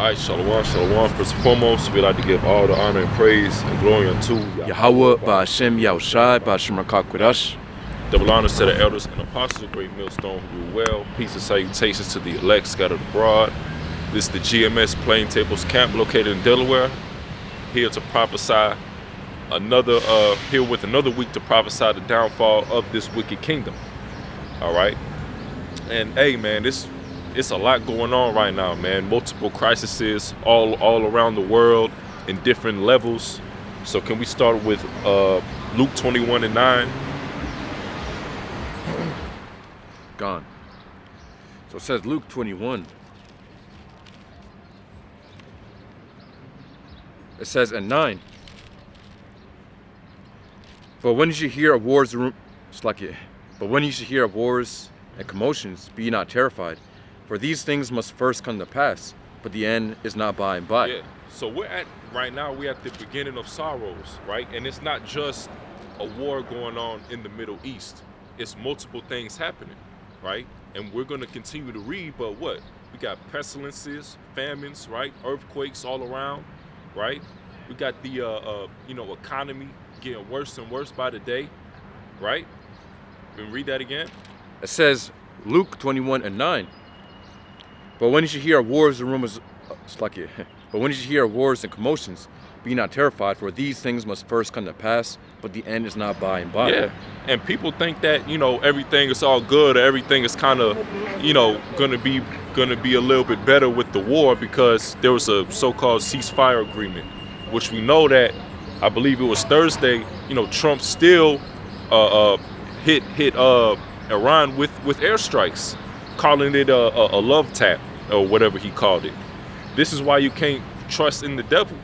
Alright, shalom, shalom. First and foremost, we'd like to give all the honor and praise and glory unto Yahweh, Ba'ashem, Yahushai, Ba'ashem Rakakwadash. double honors to the elders and apostles of Great Millstone who rule well. Peace and salutations to the elect scattered abroad. This is the Gms Plaintables camp located in Delaware. Here to prophesy here with another week to prophesy the downfall of this wicked kingdom. Alright. And hey man, it's a lot going on right now, man. Multiple crises all around the world in different levels. So can we start with Luke 21:9? Gone. So it says Luke 21. It says at 9. But when you should hear of wars, But when you should hear of wars and commotions, be not terrified. For these things must first come to pass, but the end is not by and by. Yeah. So we're at the beginning of sorrows, right? And it's not just a war going on in the Middle East. It's multiple things happening, right? And we're going to continue to read, but what? We got pestilences, famines, right? Earthquakes all around, right? We got the economy getting worse and worse by the day, right? Can we read that again? It says Luke 21:9. But when you should hear of wars and rumors, But when you should hear of wars and commotions, be not terrified, for these things must first come to pass, but the end is not by and by. Yeah, and people think that everything is all good, or everything is kind of gonna be a little bit better with the war because there was a so-called ceasefire agreement, which we know that I believe it was Thursday. Trump still hit Iran with airstrikes, calling it a love tap or whatever he called it. This is why you can't trust in the devil,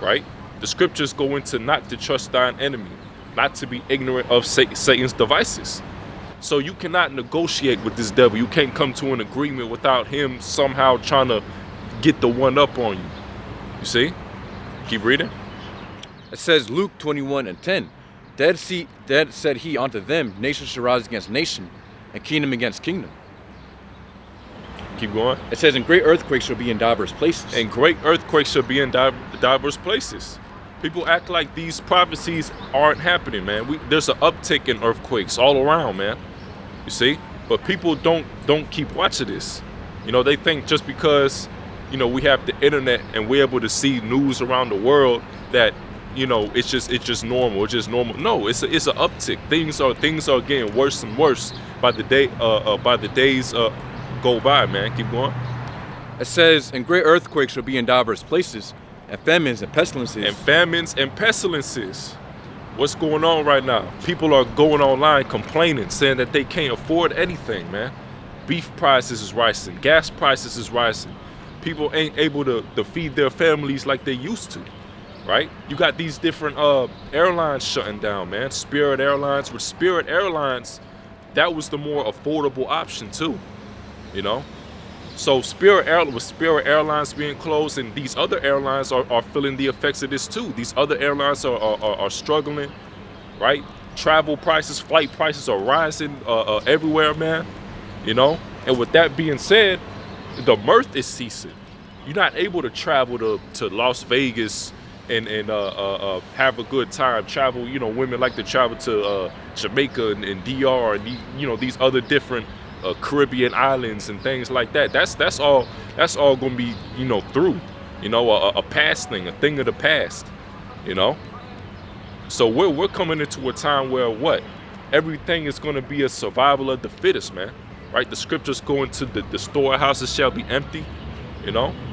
right? The scriptures go into not to trust thine enemy, not to be ignorant of Satan's devices. So you cannot negotiate with this devil. You can't come to an agreement without him somehow trying to get the one up on you. You see? Keep reading. It says Luke 21:10. Then said he unto them, nation shall rise against nation, and kingdom against kingdom. Keep going. It says, and great earthquakes shall be in diverse places. And great earthquakes shall be in diverse places. People act like these prophecies aren't happening, man. There's an uptick in earthquakes all around, man. You see? But people don't keep watching this. They think just because, we have the internet and we're able to see news around the world that, it's just normal. It's just normal. No, it's an uptick. Things are getting worse and worse by the days go by, man. Keep going. It says, and great earthquakes shall be in diverse places, and famines and pestilences. And famines and pestilences. What's going on right now? People are going online complaining, saying that they can't afford anything, man. Beef prices is rising. Gas prices is rising. People ain't able to feed their families like they used to, right? You got these different airlines shutting down, man. Spirit Airlines. With Spirit Airlines, that was the more affordable option too. So with Spirit Airlines being closed, and these other airlines are feeling the effects of this too. These other airlines are struggling, right? Travel prices, flight prices are rising everywhere, man. And with that being said, the mirth is ceasing. You're not able to travel to Las Vegas and have a good time. Travel, women like to travel to Jamaica and DR and these other different Caribbean islands and things like that. That's all gonna be through a past thing, a thing of the past. So we're coming into a time where everything is gonna be a survival of the fittest, man, right? The scriptures go into the storehouses shall be empty.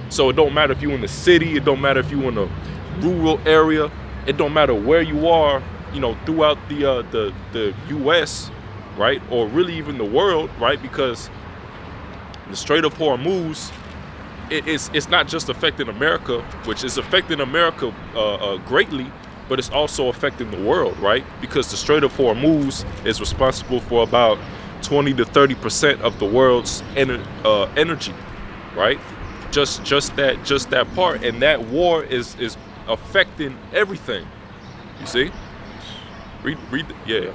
So it don't matter if you're in the city, it don't matter if you're in a rural area, it don't matter where you are throughout the US, right? Or really even the world, right? Because the Strait of Hormuz, it's not just affecting America, which is affecting America greatly, but it's also affecting the world, right? Because the Strait of Hormuz is responsible for about 20 to 30% of the world's energy, right? Just that part, and that war is affecting everything. You see? Read. Yeah.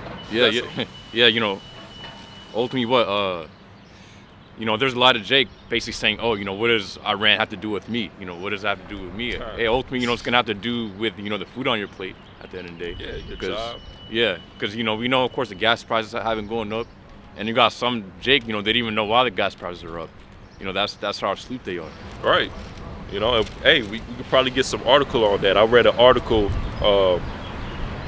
Ultimately, there's a lot of Jake basically saying, oh, what does Iran have to do with me? What does that have to do with me? Hey, ultimately, it's gonna have to do with the food on your plate at the end of the day. Yeah, your job. Yeah, because we know, of course, the gas prices have been going up, and you got some Jake, they didn't even know why the gas prices are up. That's how asleep they are. Right. Hey, we could probably get some article on that. I read an article.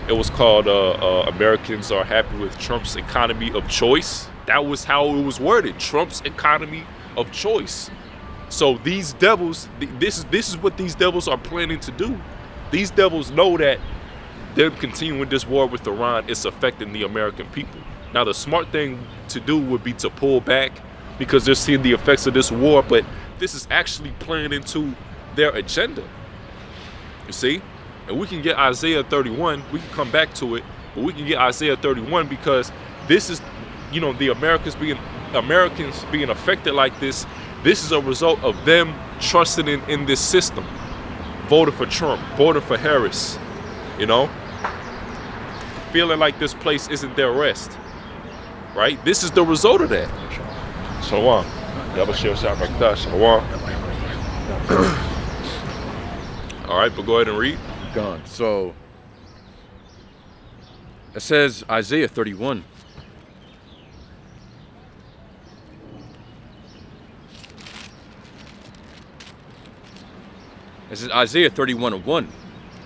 It was called "Americans Are Happy with Trump's Economy of Choice." That was how it was worded. Trump's economy of choice. So these devils, this is what these devils are planning to do. These devils know that them continuing this war with Iran is affecting the American people. Now, the smart thing to do would be to pull back because they're seeing the effects of this war, but this is actually playing into their agenda. You see? And we can get Isaiah 31, we can come back to it, but we can get Isaiah 31 because this is, the Americans being affected like this. This is a result of them trusting in this system. Voted for Trump, voted for Harris, feeling like this place isn't their rest, right? This is the result of that. Shalom. Shalom. All right, but go ahead and read. Gone. So it says Isaiah 31. It says Isaiah 31:1.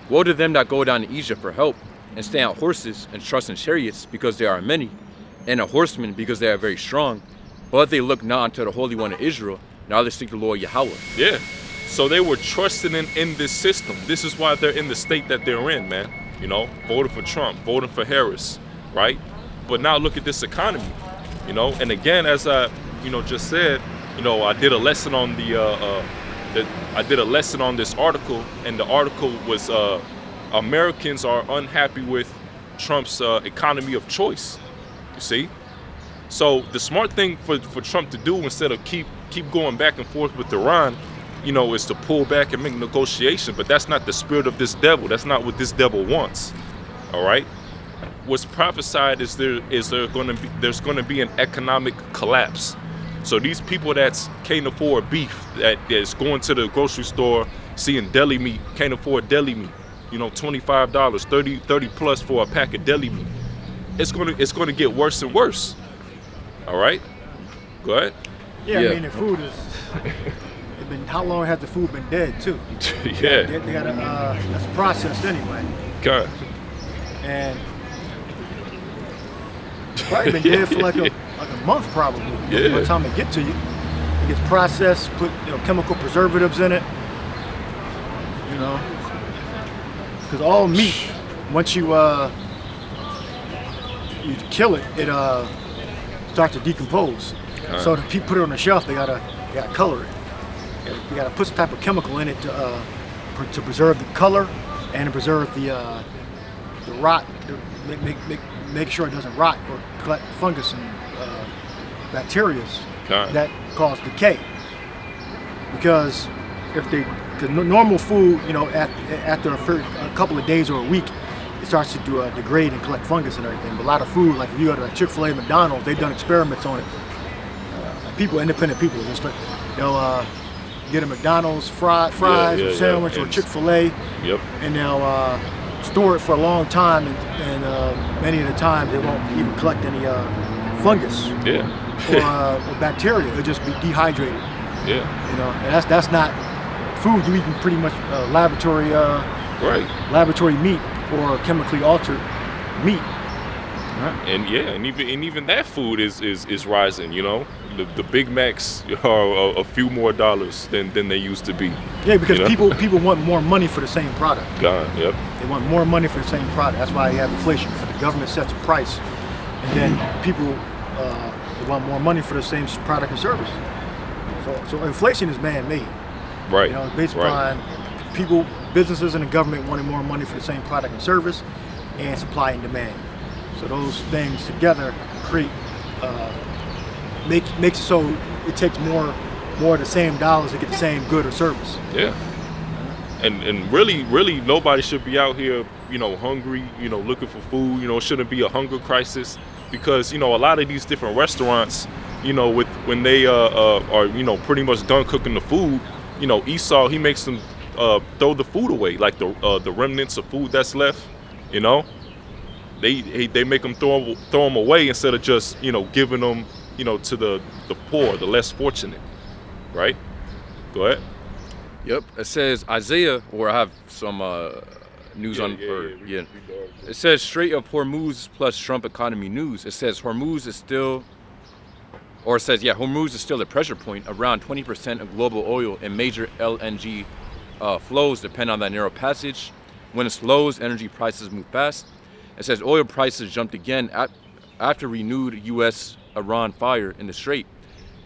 Woe to them that go down to Egypt for help, and stay on horses, and trust in chariots, because they are many, and in horsemen, because they are very strong. But they look not unto the Holy One of Israel, now they seek the Lord Yahweh. Yeah. So they were trusting in this system. This is why they're in the state that they're in, man. Voting for Trump, voting for Harris, right? But now look at this economy, And again, as I, just said, I did a lesson on I did a lesson on this article, and the article was Americans are unhappy with Trump's economy of choice. You see? So the smart thing for Trump to do, instead of keep going back and forth with Iran, is to pull back and make negotiation. But that's not the spirit of this devil. That's not what this devil wants. All right. What's prophesied is there's going to be an economic collapse. So these people that can't afford beef, that is going to the grocery store, seeing deli meat, can't afford deli meat. $25, 30 plus for a pack of deli meat. It's gonna get worse and worse. All right. Go ahead. Yeah. I mean, the food is. How long has the food been dead too? Yeah. They gotta. That's processed anyway. God. And it's probably been dead for like a month probably. Yeah. By the time they get to you, it gets processed, put chemical preservatives in it. Because all meat, once you kill it, it starts to decompose. So to put it on the shelf, they gotta color it. You gotta put some type of chemical in it to preserve the color and to preserve the rot, make sure it doesn't rot or collect fungus and bacteria that cause decay. Because the normal food, after a couple of days or a week, it starts to degrade and collect fungus and everything. But a lot of food, like if you go to Chick-fil-A, McDonald's, they've done experiments on it. Independent people, they'll get a McDonald's fries or sandwich or Chick-fil-A, and they'll store it for a long time, and many of the times they won't even collect any fungus or bacteria. It'll just be dehydrated. And that's not food. You're eating pretty much laboratory meat or chemically altered meat. Right. And even that food is rising. The Big Macs are a few more dollars than they used to be. Yeah, because people want more money for the same product. Yep. They want more money for the same product. That's why you have inflation. The government sets a price, and then people they want more money for the same product and service. So inflation is man-made. Right. Based upon people, businesses, and the government wanting more money for the same product and service, and supply and demand. So those things together create makes it so it takes more of the same dollars to get the same good or service. Yeah. And really nobody should be out here, hungry, looking for food. It shouldn't be a hunger crisis, because a lot of these different restaurants, with when they are pretty much done cooking the food, Esau, he makes them throw the food away, like the remnants of food that's left. They make them throw them away instead of just giving them to the poor, the less fortunate, right? Go ahead. Yep. It says Isaiah, or I have some news on. It says Strait of Hormuz plus Trump economy news. It says Hormuz is still a pressure point. Around 20% of global oil and major LNG flows depend on that narrow passage. When it slows, energy prices move fast. It says oil prices jumped again after renewed U.S.-Iran fire in the Strait.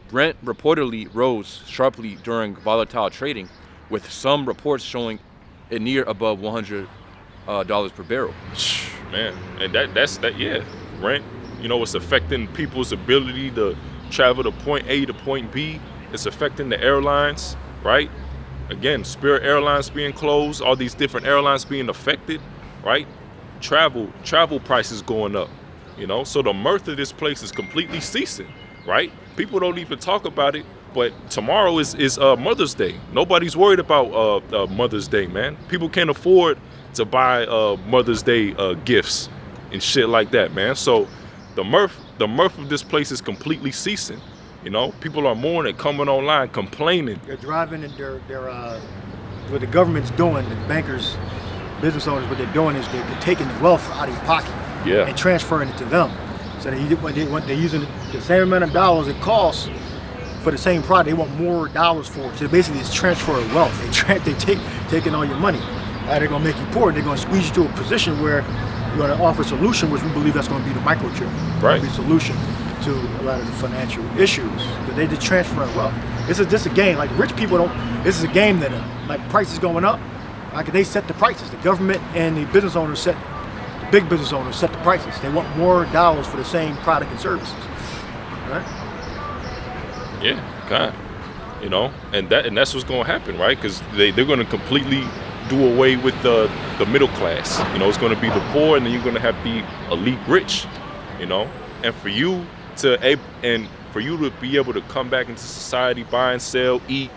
Brent reportedly rose sharply during volatile trading, with some reports showing it near above $100 per barrel. Man, and that's Brent. It's affecting people's ability to travel to point A to point B. It's affecting the airlines, right? Again, Spirit Airlines being closed, all these different airlines being affected, right? Travel prices going up, so the mirth of this place is completely ceasing, right? People don't even talk about it, but tomorrow is Mother's Day. Nobody's worried about Mother's Day, man. People can't afford to buy Mother's Day gifts and shit like that, man. So the mirth of this place is completely ceasing. People are mourning, coming online, complaining. They're driving and they're what the government's doing, the bankers, business owners, what they're doing is they're taking the wealth out of your pocket and transferring it to them. So they're using the same amount of dollars it costs for the same product. They want more dollars for it. So basically it's transfer of wealth. They taking all your money. They're going to make you poor. They're going to squeeze you to a position where you're going to offer a solution, which we believe that's going to be the microchip. Right. Be a solution to a lot of the financial issues. But they just transfer wealth. This is a game. Like rich people don't. This is a game that like prices going up. Like they set the prices. The government and the business owners the big business owners set the prices. They want more dollars for the same product and services. Right? Yeah, God. And that's what's going to happen, right? Because they're going to completely do away with the middle class. It's going to be the poor, and then you're going to have the elite rich. And for you to be able to come back into society, buy and sell, eat,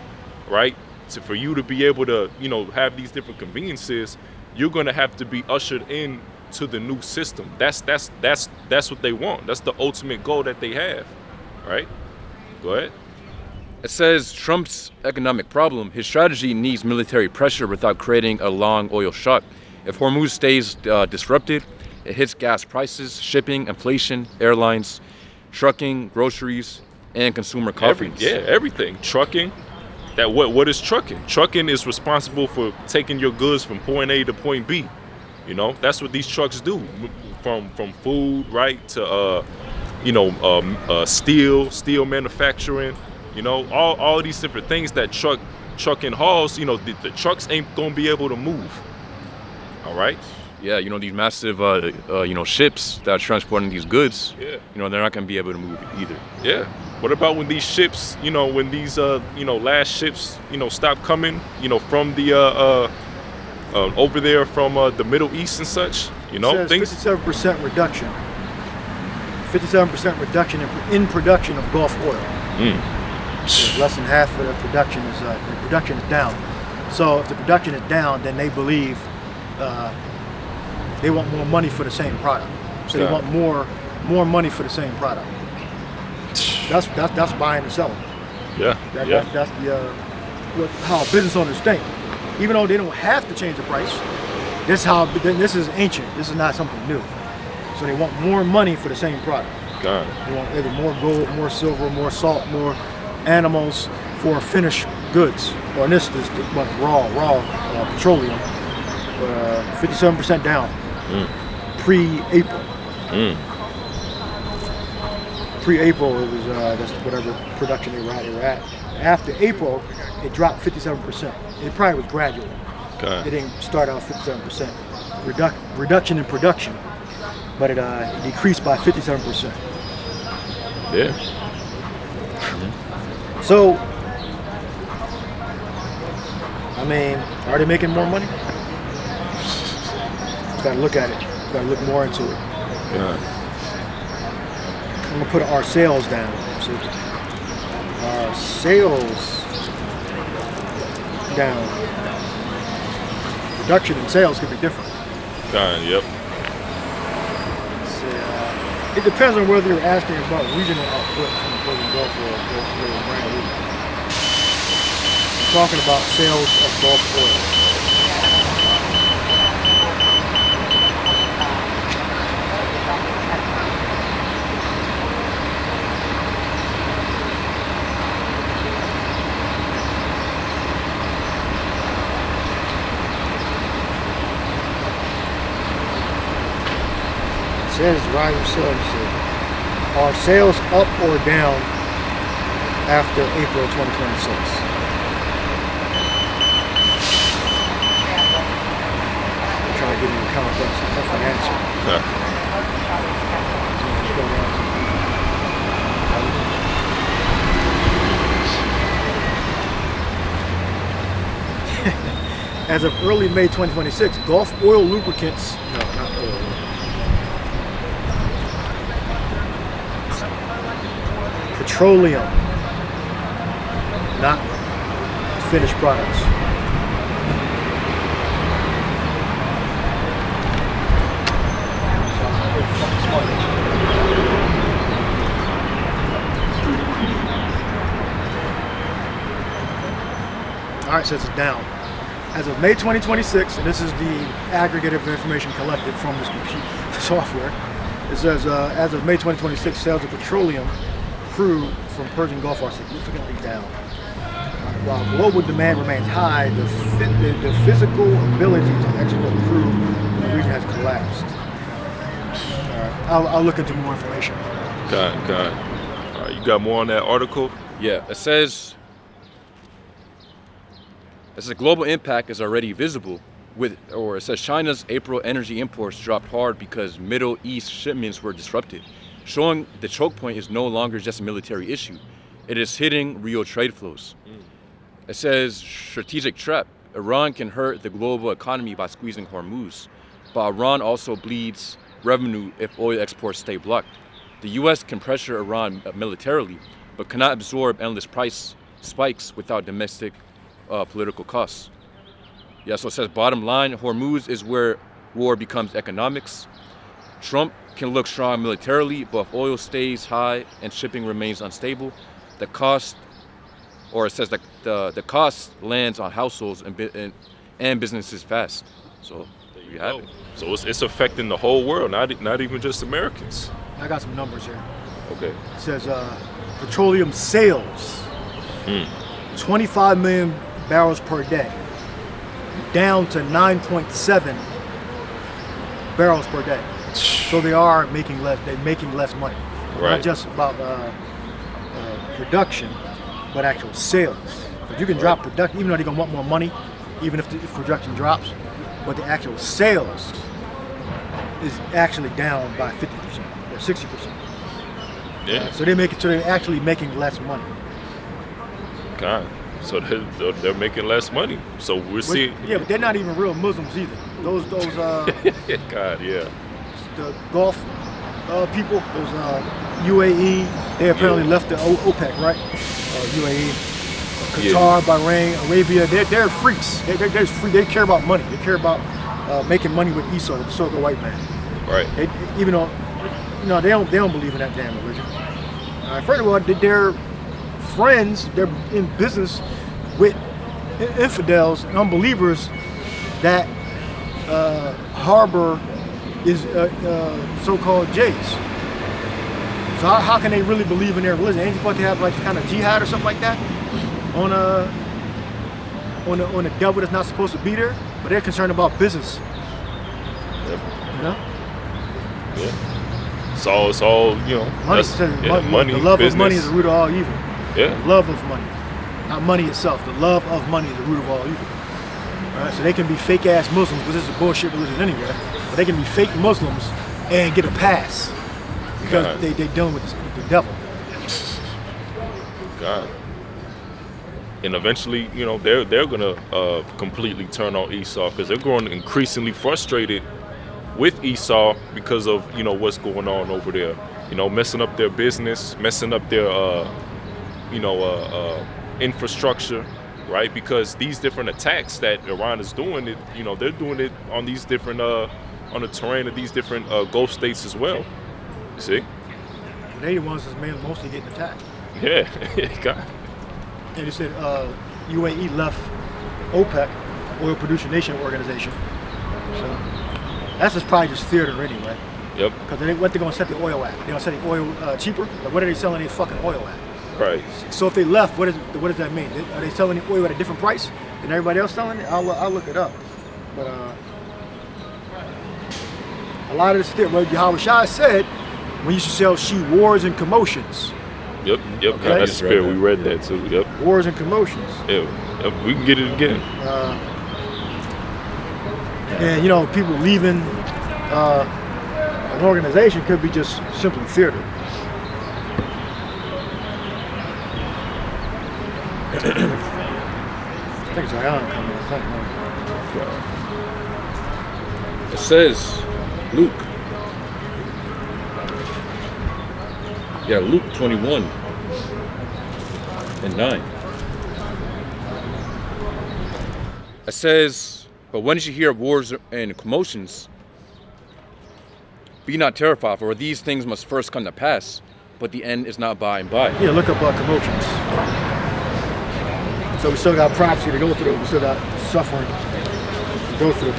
right? For you to be able to have these different conveniences, you're going to have to be ushered in to the new system. That's what they want. That's the ultimate goal that they have, right? Go ahead. It says Trump's economic problem, his strategy needs military pressure without creating a long oil shock. If Hormuz stays disrupted, it hits gas prices, shipping, inflation, airlines, trucking, groceries, and consumer confidence. Everything. Trucking. What is trucking? Trucking is responsible for taking your goods from point A to point B. That's what these trucks do. From food, right, to steel manufacturing. All these different things that trucking hauls. The trucks ain't gonna be able to move. All right. Yeah, these massive ships that are transporting these goods. Yeah. They're not gonna be able to move either. Yeah. What about when these ships, when these last ships, stop coming, from the over there from the Middle East and such, things. 57% reduction. 57% reduction in production of Gulf oil. Less than half of the production is down. So if the production is down, then they believe they want more money for the same product. So they want more money for the same product. That's buying and selling. Yeah. That's how business owners think. Even though they don't have to change the price, this is ancient. This is not something new. So they want more money for the same product. God. They want either more gold, more silver, more salt, more animals for finished goods. Or in this raw petroleum. 57% down. Pre-April. Pre-April, it was that's whatever production they were at. After April, it dropped 57%. It probably was gradual. Okay. It didn't start out 57%. Reduction in production, but it decreased by 57%. Yeah. So, I mean, are they making more money? You gotta look at it. You gotta look more into it. Yeah. I'm gonna put our sales down see. Sales down. Production and sales can be different. Yep. Let's see, it depends on whether you're asking about regional output from the Persian Gulf or brand region. I'm talking about sales of Gulf oil. Says rising sales. Are sales up or down after April 2026? I'm trying to give you a different answer. As of early May 2026, Gulf oil lubricants, no, not oil. Petroleum, not finished products. All right, so it's down. As of May 2026, and this is the aggregate of information collected from this computer software, it says as of May 2026, sales of petroleum crude from Persian Gulf are significantly down. While global demand remains high, the physical ability to export crude in the region has collapsed. I'll look into more information. Got it. All right, you got more on that article? Yeah, it says the global impact is already visible it says China's April energy imports dropped hard because Middle East shipments were disrupted, showing the choke point is no longer just a military issue. It is hitting real trade flows. It says strategic trap. Iran can hurt the global economy by squeezing Hormuz, but Iran also bleeds revenue if oil exports stay blocked. The U.S. can pressure Iran militarily, but cannot absorb endless price spikes without domestic political costs. Yeah, so it says bottom line, Hormuz is where war becomes economics. Trump can look strong militarily, but if oil stays high and shipping remains unstable, the cost lands on households and businesses fast. So there you have it. So it's affecting the whole world, not even just Americans. I got some numbers here. Okay. It says petroleum sales, 25 million barrels per day, down to 9.7 barrels per day. So they are making less. They're making less money. Right. Not just about production, but actual sales. But you can drop production, even though they're gonna want more money, even if production drops. But the actual sales is actually down by 50% or 60%. Yeah. So they're actually making less money. God. So they're making less money. So we're seeing. Yeah, but they're not even real Muslims either. Those God, yeah. The Gulf people, those UAE, they apparently left the OPEC, right? UAE, Qatar, Bahrain, Arabia, they're freaks. They're free. They care about money. They care about making money with Esau, the so-called white man. Right. Even though, they don't believe in that damn religion. First of all, they're friends. They're in business with infidels and unbelievers that harbor is so-called Jays. So how can they really believe in their religion? Ain't supposed to have like kind of jihad or something like that on a devil that's not supposed to be there? But they're concerned about business. Yep. You know? Yeah. It's all Money. Money. The love business. of money is the root of all evil. Yeah. The love of money, not money itself. The love of money is the root of all evil. All right, so they can be fake ass Muslims, because this is a bullshit religion anyway. But they can be fake Muslims and get a pass because they're dealing with the devil. God. And eventually, they're gonna completely turn on Esau, because they're growing increasingly frustrated with Esau because of what's going on over there you know, messing up their business, messing up their, infrastructure, right? Because these different attacks that Iran is doing, it, you know, they're doing it on these different, on the terrain of these different Gulf states as well. You see? They the ones that's mostly getting attacked. Yeah, God. And they said UAE left OPEC, Oil Producing Nation Organization. So that's just probably just theater anyway. Yep. Because what they're going to set the oil at? They're going to set the oil cheaper? Like, what are they selling their fucking oil at? Right. So if they left, what does that mean? Are they selling the oil at a different price than everybody else selling it? I'll look it up. But a lot of this theater, what Yahweh Shai said, when you should sell she wars and commotions. Yep. Okay. That's the spirit. We read that too. Yep. Wars and commotions. Yeah. Yep. We can get it again. And you know, people leaving an organization could be just simply theater. I think it's Zion coming. I think. It says Luke. Yeah, Luke 21 and 9. It says, but when you hear of wars and commotions, be not terrified, for these things must first come to pass, but the end is not by and by. Yeah, look up commotions. So we still got prophecy to go through. We still got suffering to go through.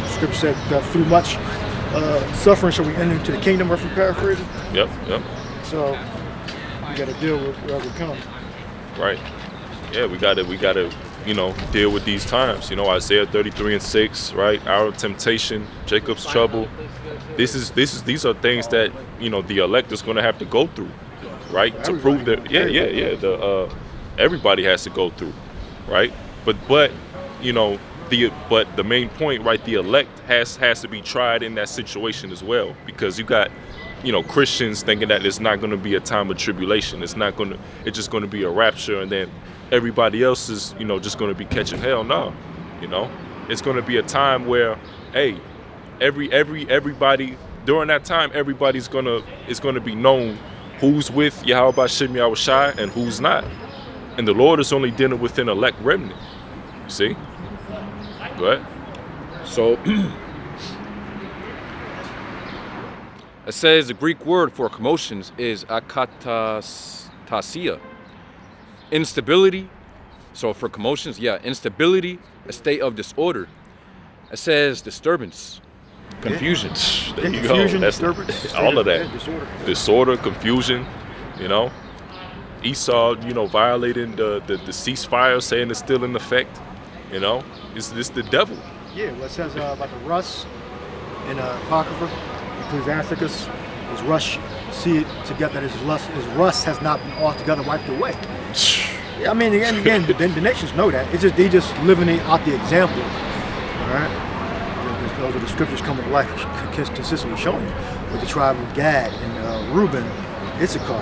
Scripture said that through much suffering shall we enter into the kingdom, if we paraphrase it. Yep. So we got to deal with wherever it comes. Right. Yeah, we gotta, you know, deal with these times. You know, Isaiah 33:6, right? Our temptation, Jacob's trouble. These are things that, you know, the elect is going to have to go through, right? To prove that, everybody has to go through, right? But you know, the main point, right? The elect has to be tried in that situation as well, because you got, you know, Christians thinking that it's not going to be a time of tribulation. It's just going to be a rapture, and then everybody else is, you know, just going to be catching hell. No, you know, it's going to be a time where, hey, everybody during that time, it's going to be known who's with Yahweh Shem Yahweh Shai and who's not. And the Lord is only dealing with an elect remnant. See? Go ahead. So it says the Greek word for commotions is akatasia. Instability. So for commotions, instability, a state of disorder. It says disturbance, confusion. There you go. That's disturbance, all of that. Disorder, confusion, you know. Esau, you know, violating the ceasefire, saying it's still in effect. You know, it's the devil. Yeah, what it says about the rust in Apocrypha, Ecclesiasticus, is rust, see it together, his rust has not been altogether wiped away. Yeah, I mean, again, the nations know that. It's just they just living out the example. All right, those are the scriptures coming to life, consistently showing you. With the tribe of Gad and Reuben, Issachar,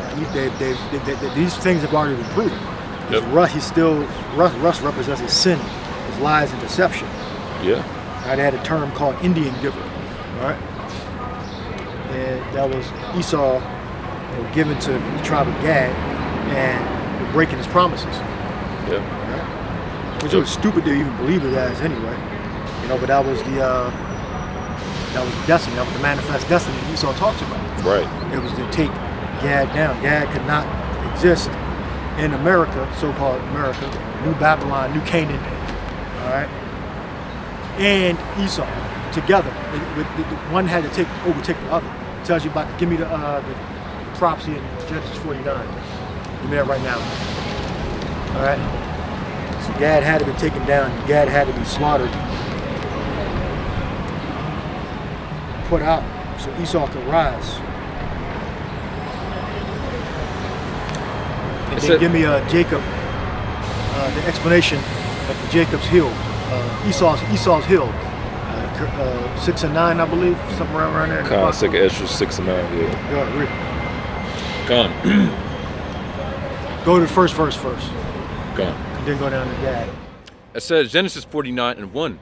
these things have already been proven. Yep. Rust represents his sin, his lies and deception. Yeah. They had a term called Indian giver. All right, and that was Esau, you know, given to the tribe of Gad, and breaking his promises. Yeah. Right? Which was stupid to even believe it as anyway. You know, but that was the destiny, that was the manifest destiny Esau talks about. Right. It was to take Gad down. Gad could not exist in America, so-called America, New Babylon, New Canaan, all right, and Esau together. One had to overtake the other. It tells you about, give me the prophecy in Genesis 49. Give me that right now. All right. So Gad had to be taken down. Gad had to be slaughtered, put out, so Esau could rise. And then give me Jacob, the explanation of the Jacob's hill, Esau's hill, 6 and 9, I believe, something around there. Second Ezra 6 and 9. Yeah. Gone. Go to the first verse first. Gone. And then go down to Gad. It says Genesis 49 and 1.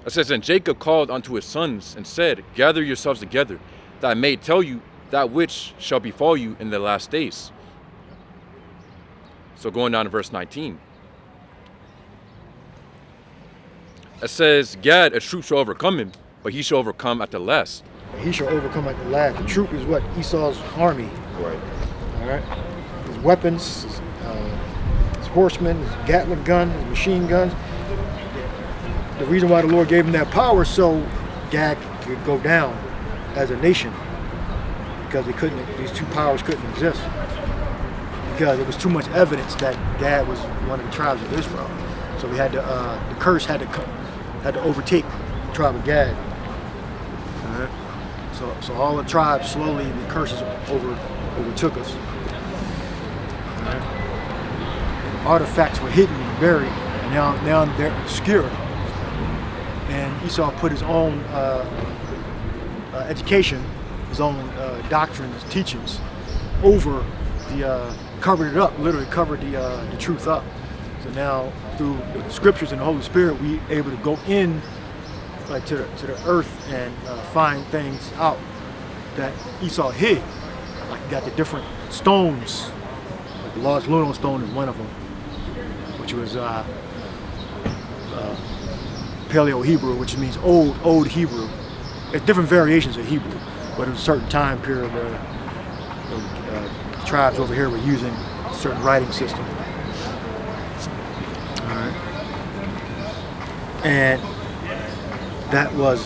It says, and Jacob called unto his sons and said, gather yourselves together, that I may tell you that which shall befall you in the last days. So going down to verse 19. It says, Gad, a troop shall overcome him, but he shall overcome at the last. He shall overcome at the last. The troop is what? Esau's army. Right. All right. His weapons, his horsemen, his Gatling gun, his machine guns. The reason why the Lord gave him that power so Gad could go down as a nation, because these two powers couldn't exist, because there was too much evidence that Gad was one of the tribes of Israel. So we had to, the curse had to overtake the tribe of Gad. All right. So all the tribes slowly, the curses overtook us. All right. Artifacts were hidden and buried, and now they're obscure. And Esau put his own education, his own doctrines, teachings over covered it up, literally covered the truth up. So now through the scriptures and the Holy Spirit, we able to go in like to the earth and find things out that Esau hid. Like you got the different stones, like the large lunar stone is one of them, which was Paleo-Hebrew, which means old Hebrew. It's different variations of Hebrew, but in a certain time period, the tribes over here were using a certain writing system. All right, and that was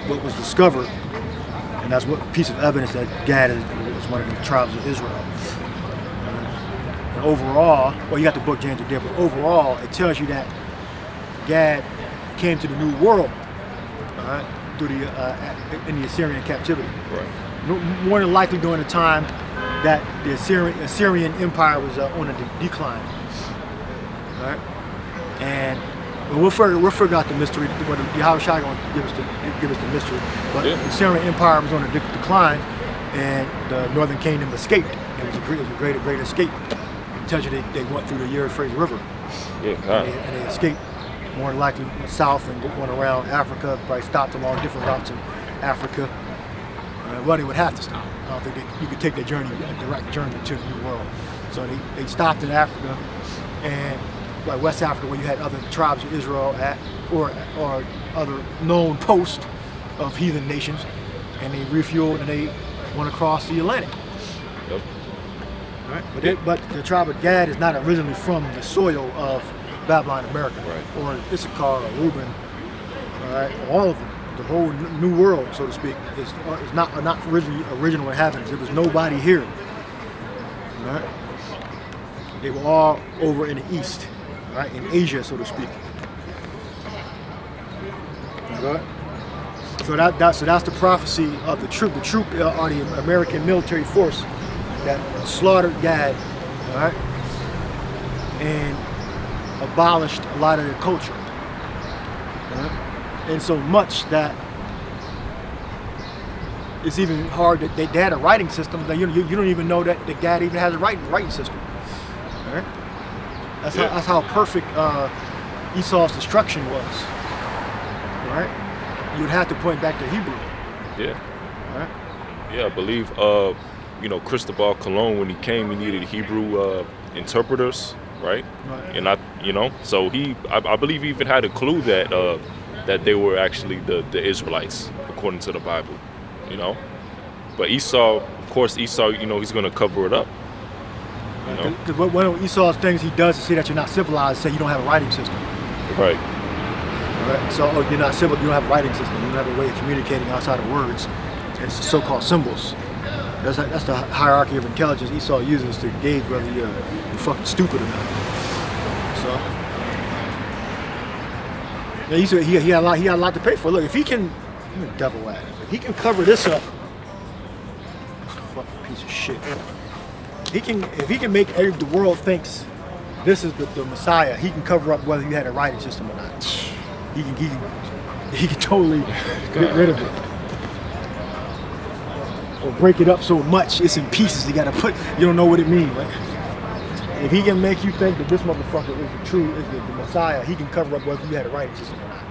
what was discovered, and that's what piece of evidence that Gad is one of the tribes of Israel. And overall, well, you got the book James there, but overall, it tells you that Gad came to the New World, all right, through in the Assyrian captivity. Right. More than likely during the time that the Assyrian Empire was on a decline. All right, and we'll figure out the mystery. Whether Yahushua going to give us the mystery, but the Assyrian Empire was on a decline, and the Northern Kingdom escaped. It was a great escape. It tells you they went through the Euphrates River, and they escaped. More than likely went south and went around Africa. Probably stopped along different routes in Africa. Well, they would have to stop. I don't think you could take their journey, a direct journey to the New World. So they stopped in Africa, and like West Africa, where you had other tribes of Israel at, or other known posts of heathen nations, and they refueled and they went across the Atlantic. Yep. Right? But the tribe of Gad is not originally from the soil of Babylon, America, right, or Issachar, or Reuben, all right, all of them. The whole New World, so to speak, is not original inhabitants. There was nobody here. All right? They were all over in the east, right, in Asia, so to speak. All right? So that's the prophecy of the troop. The troop are the American military force that slaughtered Gad, all right, and abolished a lot of their culture. All right? And so much that it's even hard that they had a writing system that you don't even know that the Gad even has a writing system. All right? That's how perfect Esau's destruction was. All right? You'd have to point back to Hebrew. Yeah. All right? Yeah, I believe Cristobal Colon, when he came, he needed Hebrew interpreters, right? Right. And so I believe he even had a clue that they were actually the Israelites, according to the Bible, But Esau, of course, he's going to cover it up. Because one of Esau's things he does to say that you're not civilized, say you don't have a writing system. Right. All right. So you're not civil, you don't have a writing system, you don't have a way of communicating outside of words. It's the so-called symbols. That's the hierarchy of intelligence Esau uses to gauge whether you're fucking stupid or not. So. He had a lot to pay for. Look, if he can, devil at it. If he can cover this up, fucking piece of shit. If he can make the world thinks this is the Messiah, he can cover up whether you had a writing system or not. He can totally get rid of it, or break it up so much it's in pieces. You don't know what it means, right? If he can make you think that this motherfucker is the Messiah, he can cover up whether you had a writing system or not.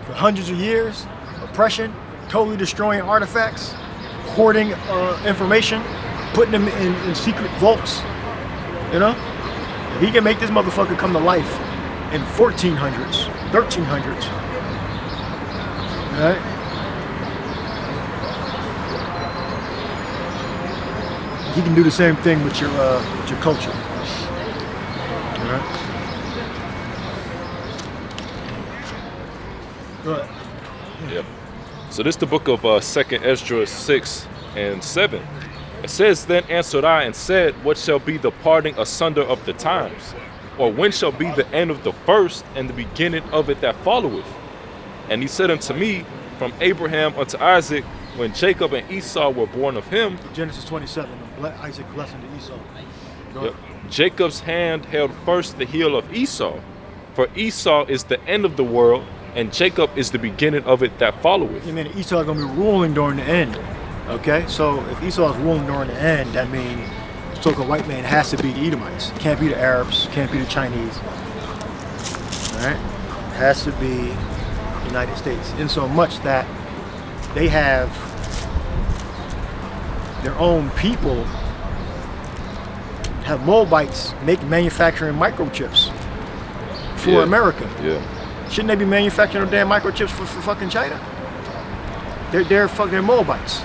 For hundreds of years, oppression, totally destroying artifacts, hoarding information, putting them in secret vaults. You know, if he can make this motherfucker come to life in 1400s, 1300s, right? He can do the same thing with your culture. All right. Go ahead. Yep. So this is the book of 2nd Ezra 6 and 7. It says, Then answered I and said, What shall be the parting asunder of the times? Or when shall be the end of the first and the beginning of it that followeth? And he said unto me, From Abraham unto Isaac, when Jacob and Esau were born of him. Genesis 27, Isaac blessing to Esau. Go Yep. ahead. Jacob's hand held first the heel of Esau, for Esau is the end of the world, and Jacob is the beginning of it that followeth. I mean, Esau is going to be ruling during the end. Okay, so if Esau is ruling during the end, that means the so-called white man has to be the Edomites. Can't be the Arabs, can't be the Chinese. All right, has to be the United States. In so much that they have their own people, have Moabites manufacturing microchips for America. Yeah. Shouldn't they be manufacturing their damn microchips for fucking China? They're fucking Moabites.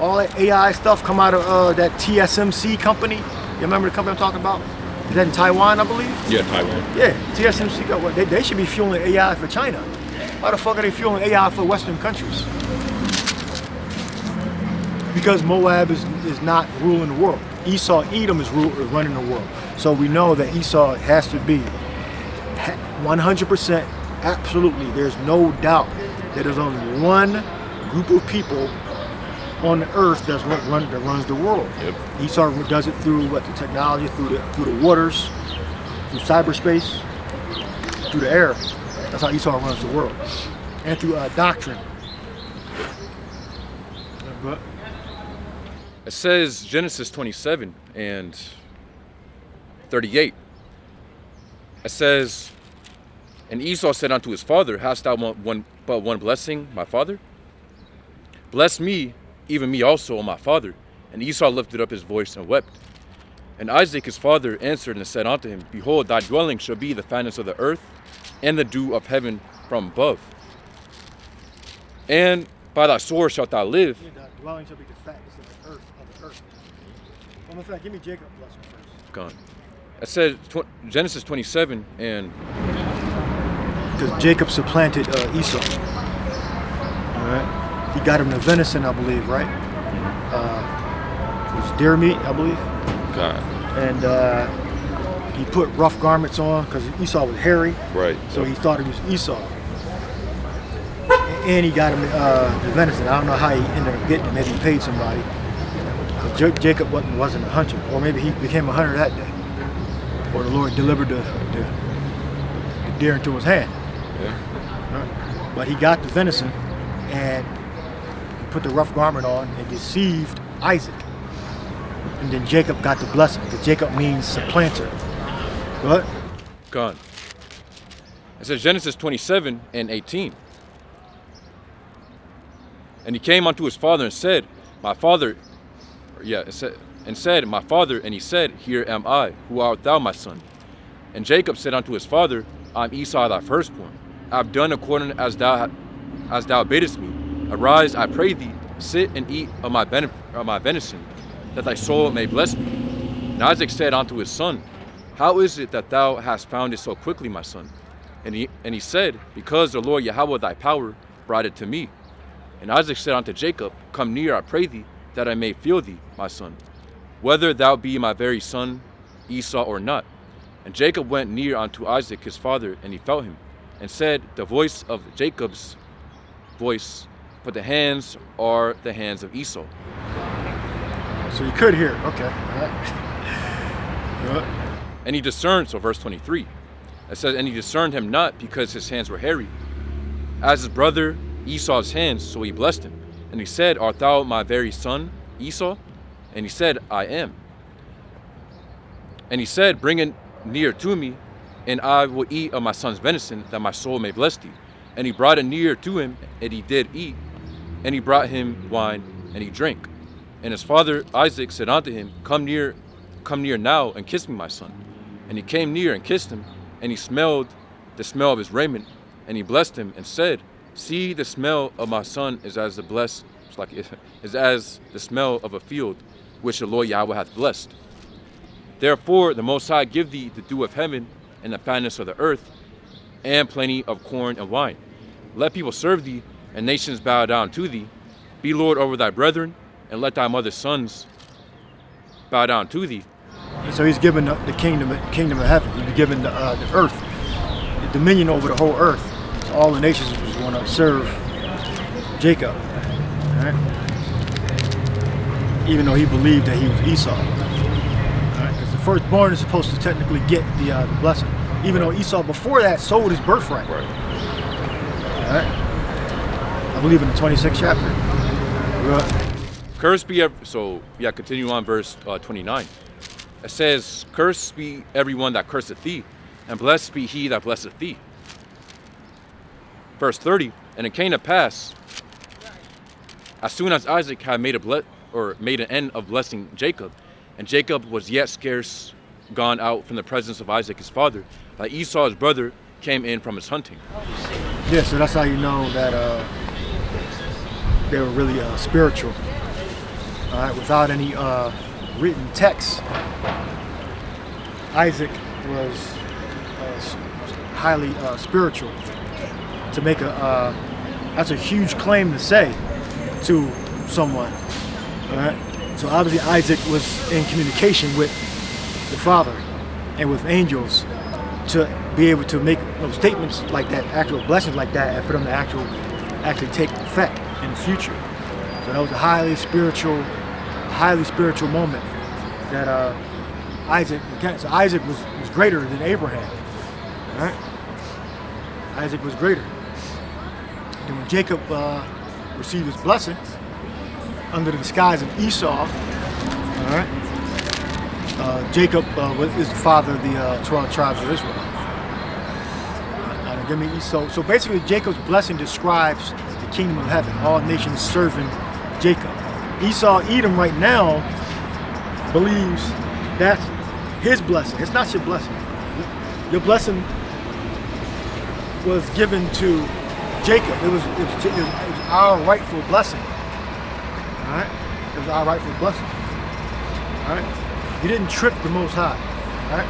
All that AI stuff come out of that TSMC company. You remember the company I'm talking about? Is that in Taiwan, I believe? Yeah, Taiwan. Yeah, TSMC. They should be fueling AI for China. Why the fuck are they fueling AI for Western countries? Because Moab is not ruling the world. Esau, Edom is running the world. So we know that Esau has to be 100%, absolutely. There's no doubt that there's only one group of people on the earth that runs the world. Yep. Esau does it through the technology, through the waters, through cyberspace, through the air. That's how Esau runs the world, and through doctrine. But It says Genesis 27 and 38. It says, And Esau said unto his father, Hast thou but one blessing, my father? Bless me, even me also, O my father. And Esau lifted up his voice and wept. And Isaac his father answered and said unto him, Behold, thy dwelling shall be the fatness of the earth, and the dew of heaven from above. And by thy sword shalt thou live. thy dwelling shall be the fatness of the earth. Well, in fact, give me Jacob's blessing first. Gone. It says Genesis 27 and Because Jacob supplanted Esau. All right. He got him the venison, I believe, right? It was deer meat, I believe. God. And he put rough garments on because Esau was hairy. Right. So he thought it was Esau. And he got him the venison. I don't know how he ended up getting it. Maybe he paid somebody. Jacob wasn't a hunter. Or maybe he became a hunter that day. Or the Lord delivered the deer into his hand. Yeah. Right. But he got the venison and put the rough garment on and deceived Isaac. And then Jacob got the blessing, because Jacob means supplanter. What? gone. It says Genesis 27 and 18. And he came unto his father and said, My father, my father, and he said, Here am I, who art thou, my son? And Jacob said unto his father, I am Esau thy firstborn. I have done according as thou biddest me. Arise, I pray thee, sit and eat of my venison, that thy soul may bless me. And Isaac said unto his son, How is it that thou hast found it so quickly, my son? And he said, Because the Lord Yahweh thy power brought it to me. And Isaac said unto Jacob, Come near, I pray thee, that I may feel thee, my son, whether thou be my very son Esau or not. And Jacob went near unto Isaac his father, and he felt him, and said, The voice of Jacob's voice, but the hands are the hands of Esau. So you could hear it. Okay. All right. And he discerned, so verse 23, it says, And he discerned him not, because his hands were hairy, as his brother Esau's hands, so he blessed him. And he said, Art thou my very son Esau? And he said, I am. And he said, Bring it near to me, and I will eat of my son's venison, that my soul may bless thee. And he brought it near to him, and he did eat. And he brought him wine, and he drank. And his father Isaac said unto him, Come near now, and kiss me, my son. And he came near and kissed him, and he smelled the smell of his raiment, and he blessed him, and said, See, the smell of my son is as the smell of a field, which the Lord Yahweh hath blessed. Therefore the Most High give thee the dew of heaven, and the fatness of the earth, and plenty of corn and wine. Let people serve thee, and nations bow down to thee. Be Lord over thy brethren, and let thy mother's sons bow down to thee. And so he's given the kingdom of heaven. He's given the earth, the dominion over the whole earth. So all the nations was going to serve Jacob, all right? Even though he believed that he was Esau. Because the firstborn is supposed to technically get the blessing. Even though Esau before that sold his birthright. Right. All right? I believe in the 26th chapter. Cursed be continue on verse 29. It says, Cursed be everyone that curseth thee, and blessed be he that blesseth thee. Verse 30. And it came to pass, as soon as Isaac had made an end of blessing Jacob, and Jacob was yet scarce gone out from the presence of Isaac his father, that Esau his brother came in from his hunting. Yeah, so that's how you know that they were really spiritual. All right, without any written text, Isaac was highly spiritual. To make that's a huge claim to say to someone. All right, so obviously Isaac was in communication with the Father and with angels to be able to make those statements like that, actual blessings like that, and for them to actually take effect in the future. So that was a highly spiritual moment that Isaac. So Isaac was greater than Abraham. All right, Isaac was greater. Then when Jacob received his blessing under the disguise of Esau, all right, Jacob is the father of the 12 tribes of Israel. Give me Esau. So basically, Jacob's blessing describes the kingdom of heaven. All nations serving Jacob. Esau, Edom, right now believes that's his blessing. It's not your blessing. Your blessing was given to Jacob. It was our rightful blessing. All right, it was our rightful blessing. All right, you didn't trick the Most High. All right,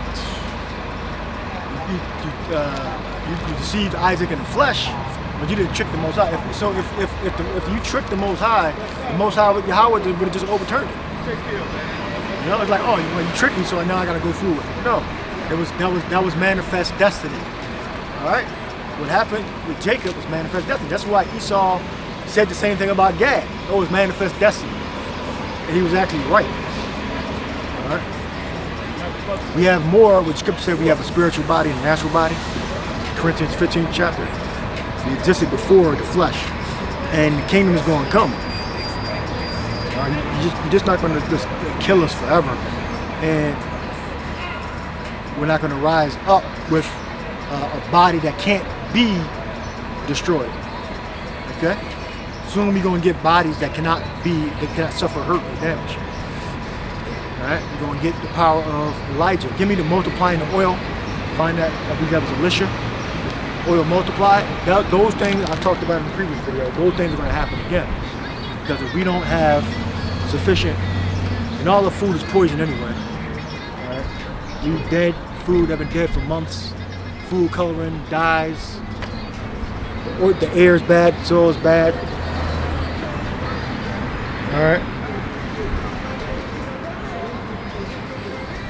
you deceived Isaac in the flesh, but you didn't trick the Most High. If you tricked the Most High Yahweh would have just overturned it. You know, it's like, oh, you tricked me, so now I got to go through with it. No, that was manifest destiny. All right. What happened with Jacob was manifest destiny. That's why Esau said the same thing about Gad. It was manifest destiny. And he was actually right. All right. We have more, what Scripture said, we have a spiritual body and a natural body. Corinthians 15th chapter. We existed before the flesh. And the kingdom is going to come. You're just not going to just kill us forever. And we're not going to rise up with a body that can't be destroyed. Okay? Soon we're going to get bodies that cannot suffer hurt or damage. Alright? We're going to get the power of Elijah. Give me the multiplying the oil. Find that, I believe that was Elisha. Oil multiply. Those things I talked about in the previous video, those things are going to happen again. Because if we don't have sufficient, and all the food is poison anyway. Alright? We dead food have been dead for months. Food coloring, dyes, the air is bad, the soil is bad. All right.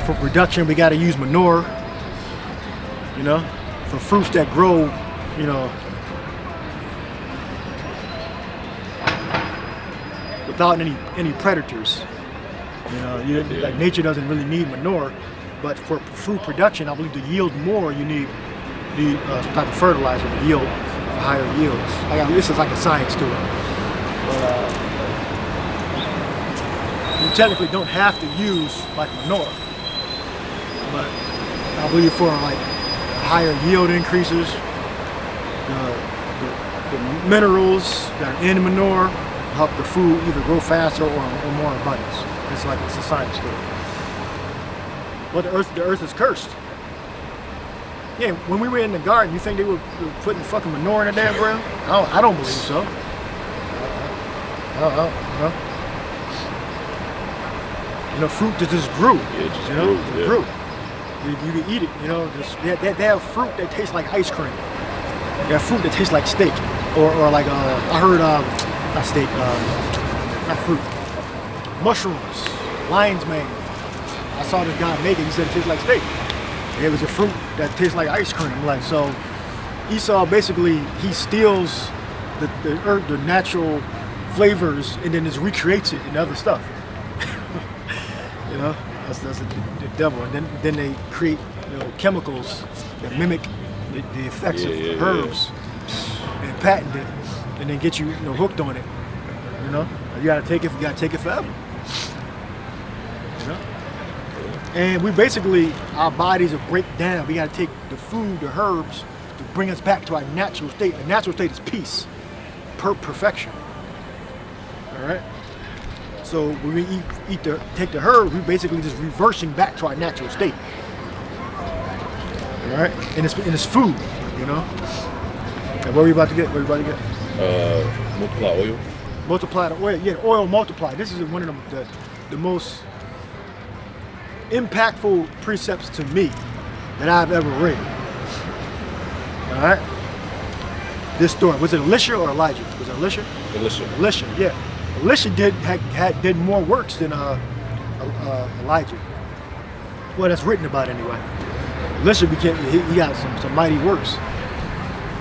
For production, we got to use manure. You know, for fruits that grow, you know, without any predators. You know, like nature doesn't really need manure, but for fruit production, I believe to yield more, you need some type of fertilizer to yield for higher yields. This is like a science to it. But you technically don't have to use like manure, but I believe for like higher yield increases, the minerals that are in manure help the food either grow faster or more abundance. It's a science to it. But the earth is cursed. Yeah, when we were in the garden, you think they were putting fucking manure in the damn ground? I don't believe so. You know, fruit that just grew. Yeah, it just grew. You can eat it. You know, they have fruit that tastes like ice cream. They have fruit that tastes like steak, or like I heard not steak, not fruit, mushrooms, lion's mane. I saw this guy make it. He said it tastes like steak. It was a fruit that tastes like ice cream. Like, so Esau basically, he steals the earth, the natural flavors, and then just recreates it in other stuff. You know, that's the devil. And then they create, you know, chemicals that mimic the effects of herbs and patent it, and then get you, you know, hooked on it. You know, you gotta take it forever. You know. And we basically, our bodies are break down. We gotta take the food, the herbs, to bring us back to our natural state. The natural state is peace, perfection. All right. So when we take the herbs, we basically just reversing back to our natural state. All right. And it's food, you know. And what are we about to get? Multiply oil. Multiply the oil. Yeah, the oil multiply. This is one of the most impactful precepts to me that I've ever read. All right. This story, was it Elisha or Elijah? Was it Elisha? Elisha, yeah. Elisha did more works than Elijah. Well, that's written about anyway. Elisha he got some mighty works.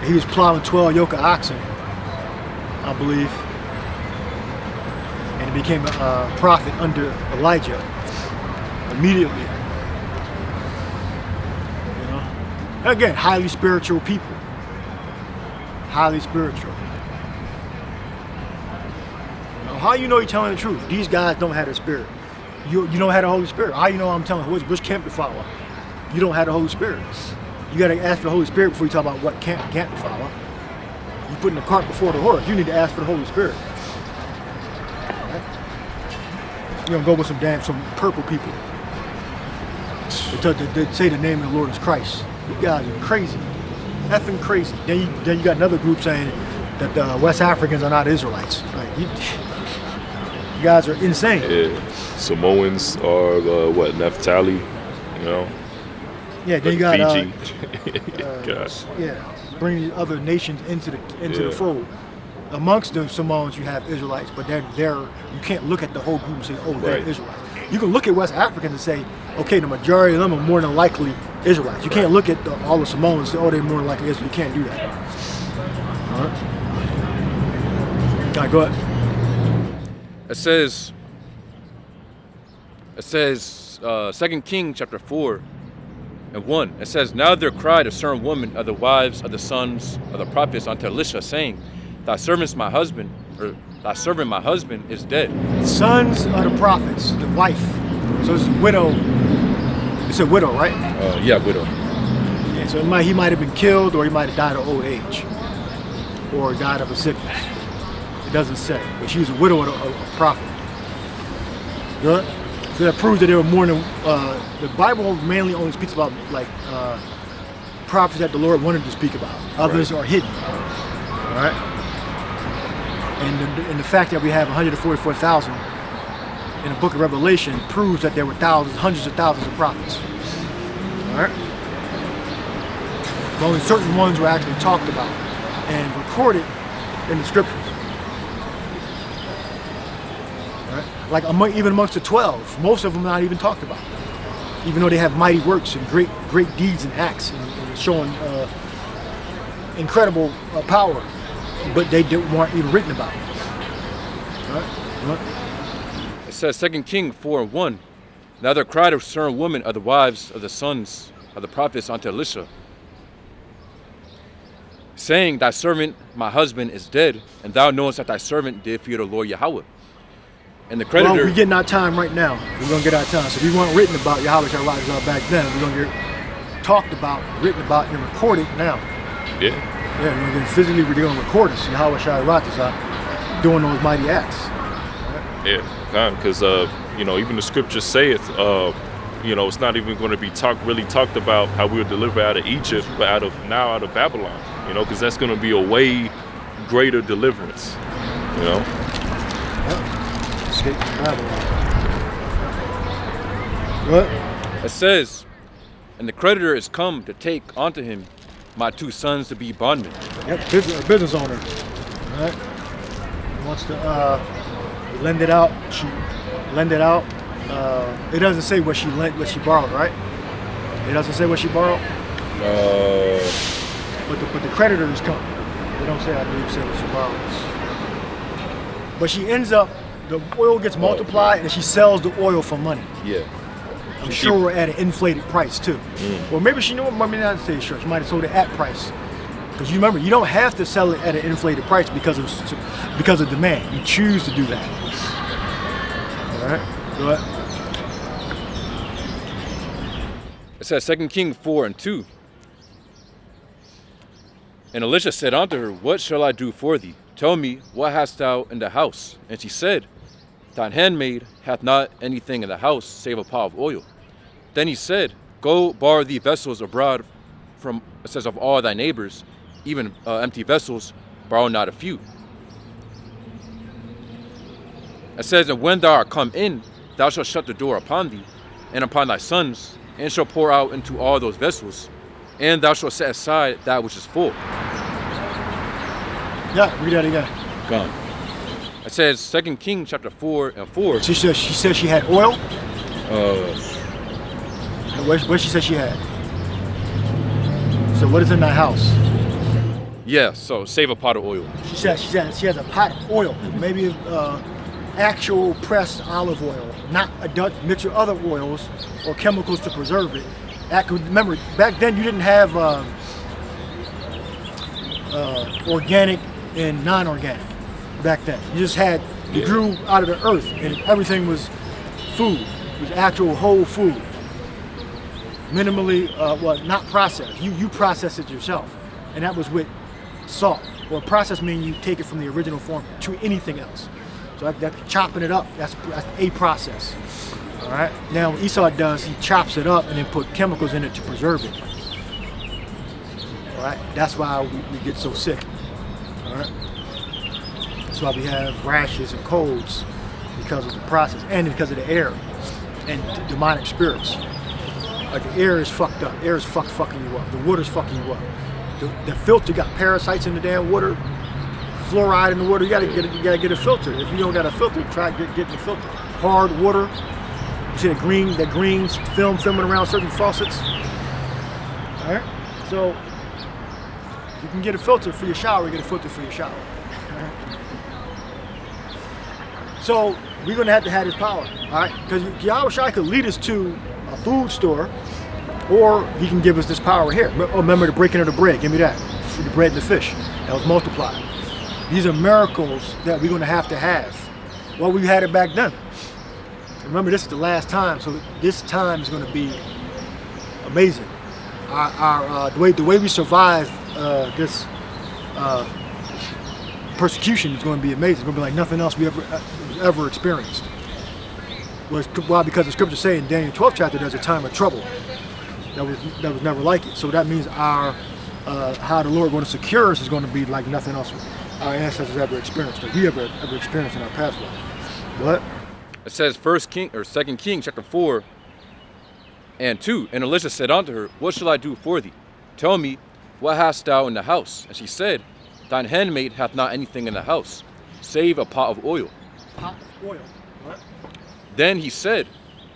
He was plowing 12 yoke of oxen, I believe, and he became a prophet under Elijah immediately. You know, and again, highly spiritual people. Highly spiritual. How you know you're telling the truth? These guys don't have the Spirit. You don't have the Holy Spirit. How you know I'm telling which camp to follow? You don't have the Holy Spirit. You got to ask for the Holy Spirit before you talk about what camp to follow. You putting the cart before the horse. You need to ask for the Holy Spirit. Right? You don't go with some purple people. They say the name of the Lord is Christ. You guys are crazy, effing crazy. Then you got another group saying that the West Africans are not Israelites. Like, you guys are insane. Yeah. Samoans are what, Naphtali, you know? Yeah, then you got Fiji. Gosh. Yeah, bringing other nations into the fold. Amongst the Samoans, you have Israelites, but they're you can't look at the whole group and say, oh, they're Israelites. You can look at West Africans and say, okay, the majority of them are more than likely Israelites. You can't look at all the Samoans and say, oh, they're more than likely Israelites. You can't do that. All right. All right, go ahead. It says 2 Kings chapter 4 and 1. It says, now there cried a certain woman of the wives of the sons of the prophets unto Elisha, saying, thy servant my husband is dead. Sons of the prophets, the wife. So it's a widow. It's a widow, right? Yeah, widow. Yeah, so he might have been killed, or he might have died of old age, or died of a sickness. It doesn't say, but she was a widow of a prophet. Good. So that proves that there were more than the Bible mainly only speaks about like prophets that the Lord wanted to speak about. Others are hidden. All right. And the fact that we have 144,000 in the book of Revelation proves that there were thousands, hundreds of thousands of prophets. All right. But only certain ones were actually talked about and recorded in the scriptures. Like even amongst the 12, most of them are not even talked about, even though they have mighty works and great deeds and acts and showing incredible power, but they weren't even written about. Right? It says 2 Kings 4 and 1. Now there cried a certain woman of the wives of the sons of the prophets unto Elisha, saying, thy servant my husband is dead, and thou knowest that thy servant did fear the Lord Yahweh. And the creditor... Well, we're getting our time right now. We're going to get our time. So we weren't written about Yahweh back then. We're going to get talked about, written about, and recorded now. Yeah. Yeah, they're physically they're gonna record us. Yahweh Shai Ratazah doing those mighty acts. Yeah, because even the scriptures say it. It's not even going to be really talked about how we were delivered out of Egypt, but out of Babylon. Because that's going to be a way greater deliverance. Yep. Escape from Babylon. What? It says, and the creditor is come to take unto him my 2 sons to be bondmen. Yep, business owner. All right. He wants to lend it out. She lend it out. It doesn't say what she borrowed, right? It doesn't say what she borrowed. But the creditors come. They don't say, I believe, say what she borrows. But she ends up, the oil gets multiplied, and she sells the oil for money. Yeah. I'm sure at an inflated price too. Or maybe she knew it, maybe not say sure. She might have sold it at price. Because you remember, you don't have to sell it at an inflated price because of demand. You choose to do that. All right. Go ahead. It says 2 Kings 4:2. And Elisha said unto her, What shall I do for thee? Tell me, what hast thou in the house? And she said, Thine handmaid hath not anything in the house save a pot of oil. Then he said, Go borrow thee vessels abroad from, it says, of all thy neighbors, even empty vessels, borrow not a few. It says, And when thou art come in, thou shalt shut the door upon thee, and upon thy sons, and shall pour out into all those vessels, and thou shalt set aside that which is full. Yeah, read that again. Gone. It says 2 Kings chapter 4:4. She said she had oil. What she said she had. So what is in that house? Yeah, so save a pot of oil. She has a pot of oil, maybe actual pressed olive oil, not a Dutch mixed with other oils or chemicals to preserve it. Remember, back then you didn't have organic and non-organic. Back then, you just had you grew out of the earth, and everything was food. It was actual whole food, minimally not processed. You process it yourself, and that was with salt. Or process means you take it from the original form to anything else. So that chopping it up, that's a process. All right. Now what Esau does, he chops it up and then put chemicals in it to preserve it. All right. That's why we get so sick. All right. That's why we have rashes and colds, because of the process and because of the air and demonic spirits. Like the air is fucked up. Air is fucking you up. The water's fucking you up. The filter got parasites in the damn water. Fluoride in the water. You gotta get a filter. If you don't got a filter, try getting a filter. Hard water. You see that green film filming around certain faucets. All right. So you can get a filter for your shower. Get a filter for your shower. All right? So we're gonna have to have this power. All right. Because Yahweh Shai could lead us to a food store, or he can give us this power here. Oh, remember the breaking of the bread. Give me that. The bread and the fish. That was multiplied. These are miracles that we're going to have. Well, we had it back then. Remember, this is the last time, so this time is going to be amazing. The way we survive this persecution is going to be amazing. It's going to be like nothing else we ever experienced. Why? Because the scriptures say in Daniel 12th chapter, there's a time of trouble that was never like it. So that means how the Lord going to secure us is going to be like nothing else our ancestors ever experienced, that we ever experienced in our past life. What? It says 2 Kings chapter 4:2. And Elisha said unto her, What shall I do for thee? Tell me, what hast thou in the house? And she said, Thine handmaid hath not anything in the house, save a pot of oil. Pot of oil. What? Then he said,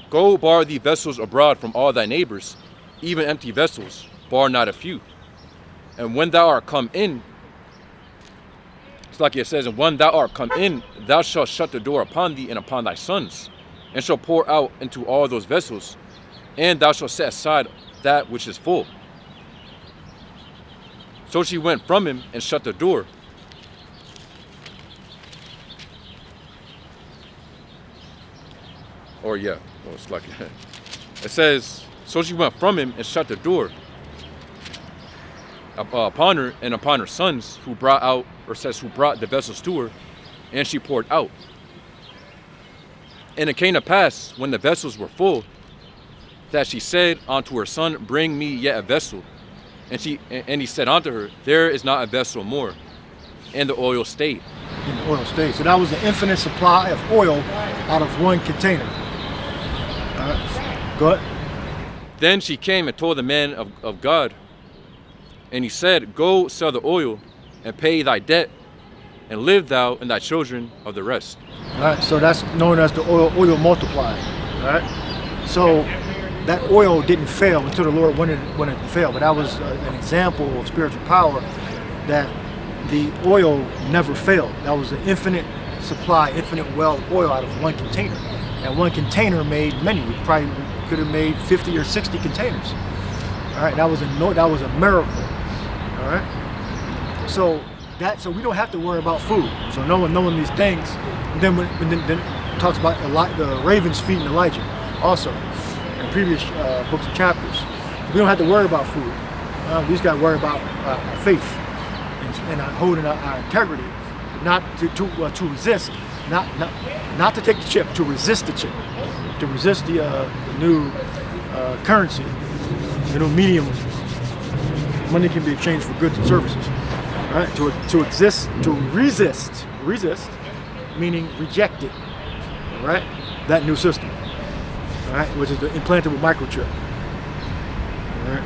Go borrow thee vessels abroad from all thy neighbors, even empty vessels, borrow not a few. And when thou art come in, it's like it says, And when thou art come in, thou shalt shut the door upon thee and upon thy sons, and shalt pour out into all those vessels, and thou shalt set aside that which is full. So she went from him and shut the door. Or yeah, well, it's like it says, so she went from him and shut the door. upon her and upon her sons, who brought out, or says, who brought the vessels to her, and she poured out. And it came to pass, when the vessels were full, that she said unto her son, Bring me yet a vessel. And he said unto her, There is not a vessel more. And the oil stayed. And the oil stayed. So that was an infinite supply of oil out of one container. All right. Go ahead. Then she came and told the man of God, and he said, Go sell the oil, and pay thy debt, and live thou and thy children of the rest. All right, so that's known as the oil multiplied. All right, so that oil didn't fail until the Lord wanted it to fail. But that was an example of spiritual power, that the oil never failed. That was an infinite supply, infinite well of oil out of one container. And one container made many. We probably could have made 50 or 60 containers. All right, that was a miracle. All right, so we don't have to worry about food. So knowing these things, then it talks about the ravens feeding Elijah also in previous books and chapters. We don't have to worry about food. We just got to worry about our faith and holding our integrity, not to resist, not to take the chip, to resist the chip, to resist the new currency, the new medium. Money can be exchanged for goods and services. All right, to resist, meaning reject it. All right, that new system. All right, which is the implantable microchip. All right.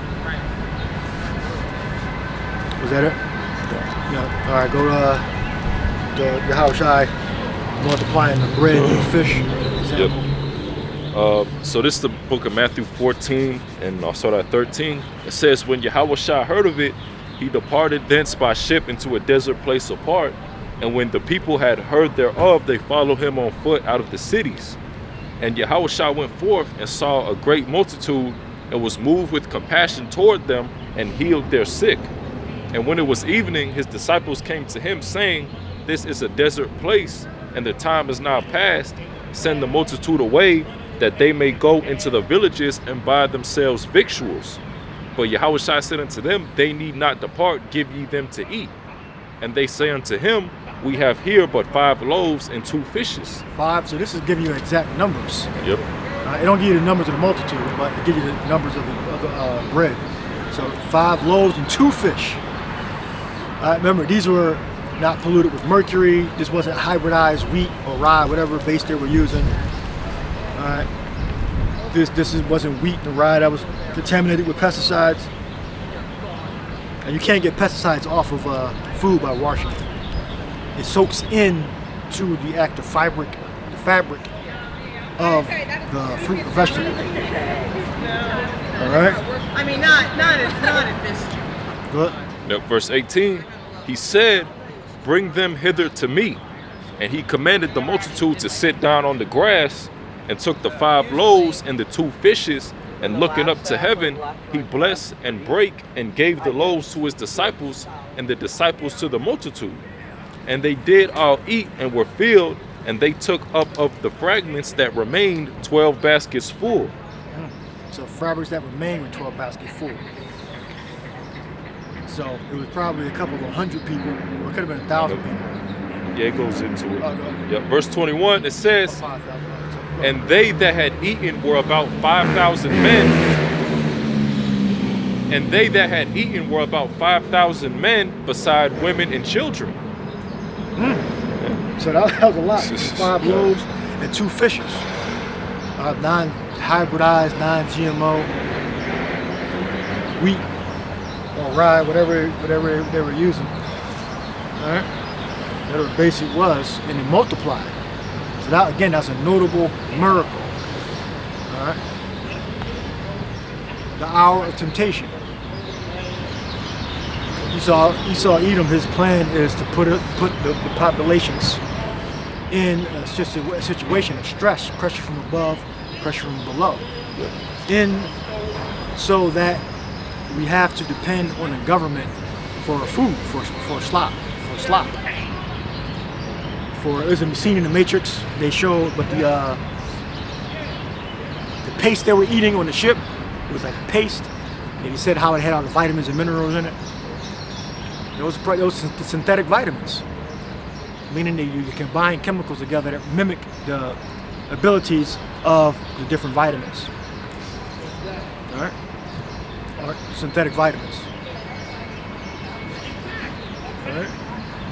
Was that it? Yeah. All right, go to Yahushua multiplying the bread and the fish example. Yep. So this is the book of Matthew 14, and I'll start at 13. It says, when Yahushua heard of it, he departed thence by ship into a desert place apart. And when the people had heard thereof, they followed him on foot out of the cities. And Yahushua went forth and saw a great multitude, and was moved with compassion toward them, and healed their sick. And when it was evening, his disciples came to him, saying, This is a desert place, and the time is now past. Send the multitude away, that they may go into the villages and buy themselves victuals. But Yahushua said unto them, They need not depart, give ye them to eat. And they say unto him, We have here but 5 loaves and 2 fishes. 5. So this is giving you exact numbers. Yep. It don't give you the numbers of the multitude, but it gives you the numbers of the bread. So 5 loaves and 2 fish. Remember, these were not polluted with mercury. This wasn't hybridized wheat or rye, whatever base they were using. All right. This wasn't wheat and rye that was contaminated with pesticides. And you can't get pesticides off of food by washing it. It soaks in to the active fabric of the fruit or vegetable. All right. I mean, not in this. Good. Now, verse 18, he said, Bring them hither to me. And he commanded the multitude to sit down on the grass, and took the 5 loaves and the 2 fishes, and looking up to heaven, he blessed and brake, and gave the loaves to his disciples, and the disciples to the multitude. And they did all eat and were filled, and they took up of the fragments that remained 12 baskets full. So fabrics that remained were 12 baskets full. So it was probably a couple of 100 people, or it could have been 1,000 people. Yeah, it goes into it. Oh, no. Yep. Verse 21, it says, And they that had eaten were about 5,000 men. And they that had eaten were about 5,000 men, beside women and children. So that was a lot. 5 loaves and 2 fishes. Non-hybridized, non-GMO, wheat or rye, whatever they were using. All right. Whatever basic was, and it multiplied. So that, again, that's a notable miracle. All right. The hour of temptation. You saw Edom. His plan is to put the populations in a situation of stress, pressure from above, pressure from below, so that we have to depend on the government for food, for slop. For as seen in the Matrix, they showed, but the paste they were eating on the ship, it was like a paste, and he said how it had all the vitamins and minerals in it. those synthetic vitamins, meaning that you combine chemicals together that mimic the abilities of the different vitamins. All right, or synthetic vitamins. All right.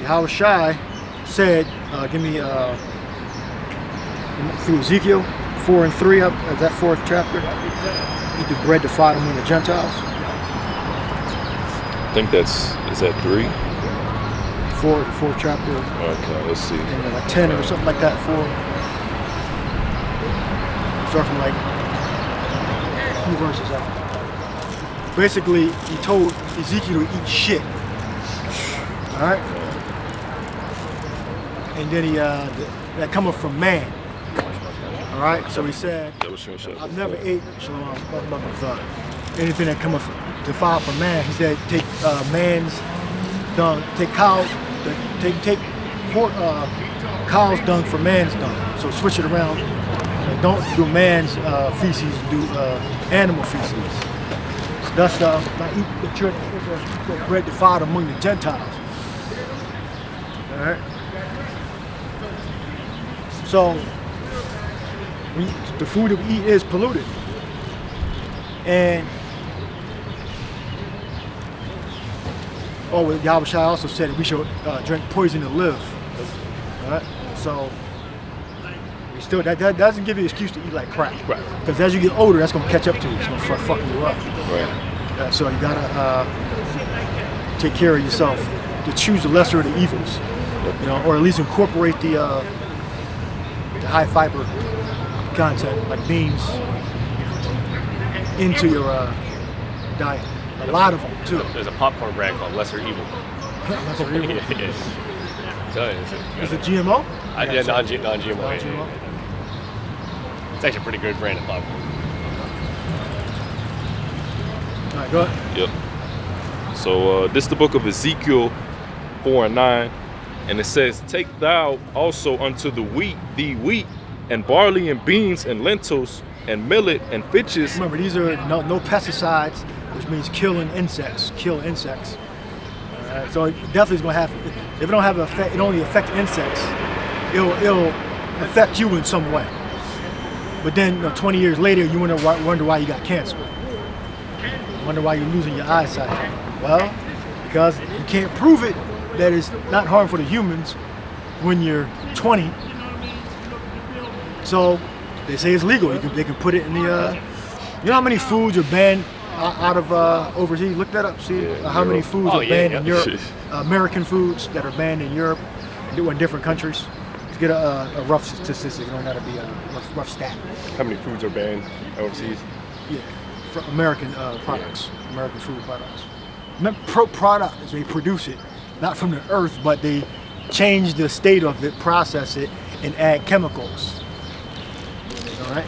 Yahweh Shai said, give me through Ezekiel 4 and 3, that 4th chapter. Eat the bread defiled among the Gentiles. I think is that 3? 4th chapter. Okay, let's see. And like 10 or something like that. 4. Start from like a few verses out. Basically, he told Ezekiel to eat shit. All right. And then that coming from man. All right. So he said, I've never ate anything that cometh defiled from man. He said, take man's dung, take cow's dung for man's dung. So switch it around. Don't do man's feces, do animal feces. Thus, not eat the church bread defiled among the Gentiles. All right. So the food that we eat is polluted, and Yahweh Shai also said that we should drink poison to live. All right. So we still that doesn't give you an excuse to eat like crap. Right. Because as you get older, that's gonna catch up to you. It's gonna start fucking you up. Right. So you gotta take care of yourself to choose the lesser of the evils, you know, or at least incorporate the high fiber content like beans into your diet. A lot of them too. There's a popcorn brand called Lesser Evil. Lesser evil. Yeah. Tell you, Is it GMO? Yeah, non-GMO. Non-GMO. It's actually a pretty good brand of popcorn. All right, go ahead. Yep. So this is the book of Ezekiel 4 and 9, and it says, "Take thou also unto the wheat, and barley and beans and lentils and millet and fitches." Remember, these are no pesticides, which means killing insects. Kill insects. All right, so it definitely is going to have. If it don't have an effect, it only affects insects. It'll affect you in some way. But then, 20 years later, you wonder why you got cancer. Wonder why you're losing your eyesight. Well, because you can't prove it that it's not harmful to humans when you're 20. So they say it's legal. They can put it in the. You know how many foods are banned out of overseas? Look that up. See how many foods are banned in Europe. American foods that are banned in Europe, in different countries. To get a rough statistic, it don't got to be a rough stat. How many foods are banned overseas? Yeah, for American products, American food products. Product is they produce it, not from the earth, but they change the state of it, process it, and add chemicals. All right,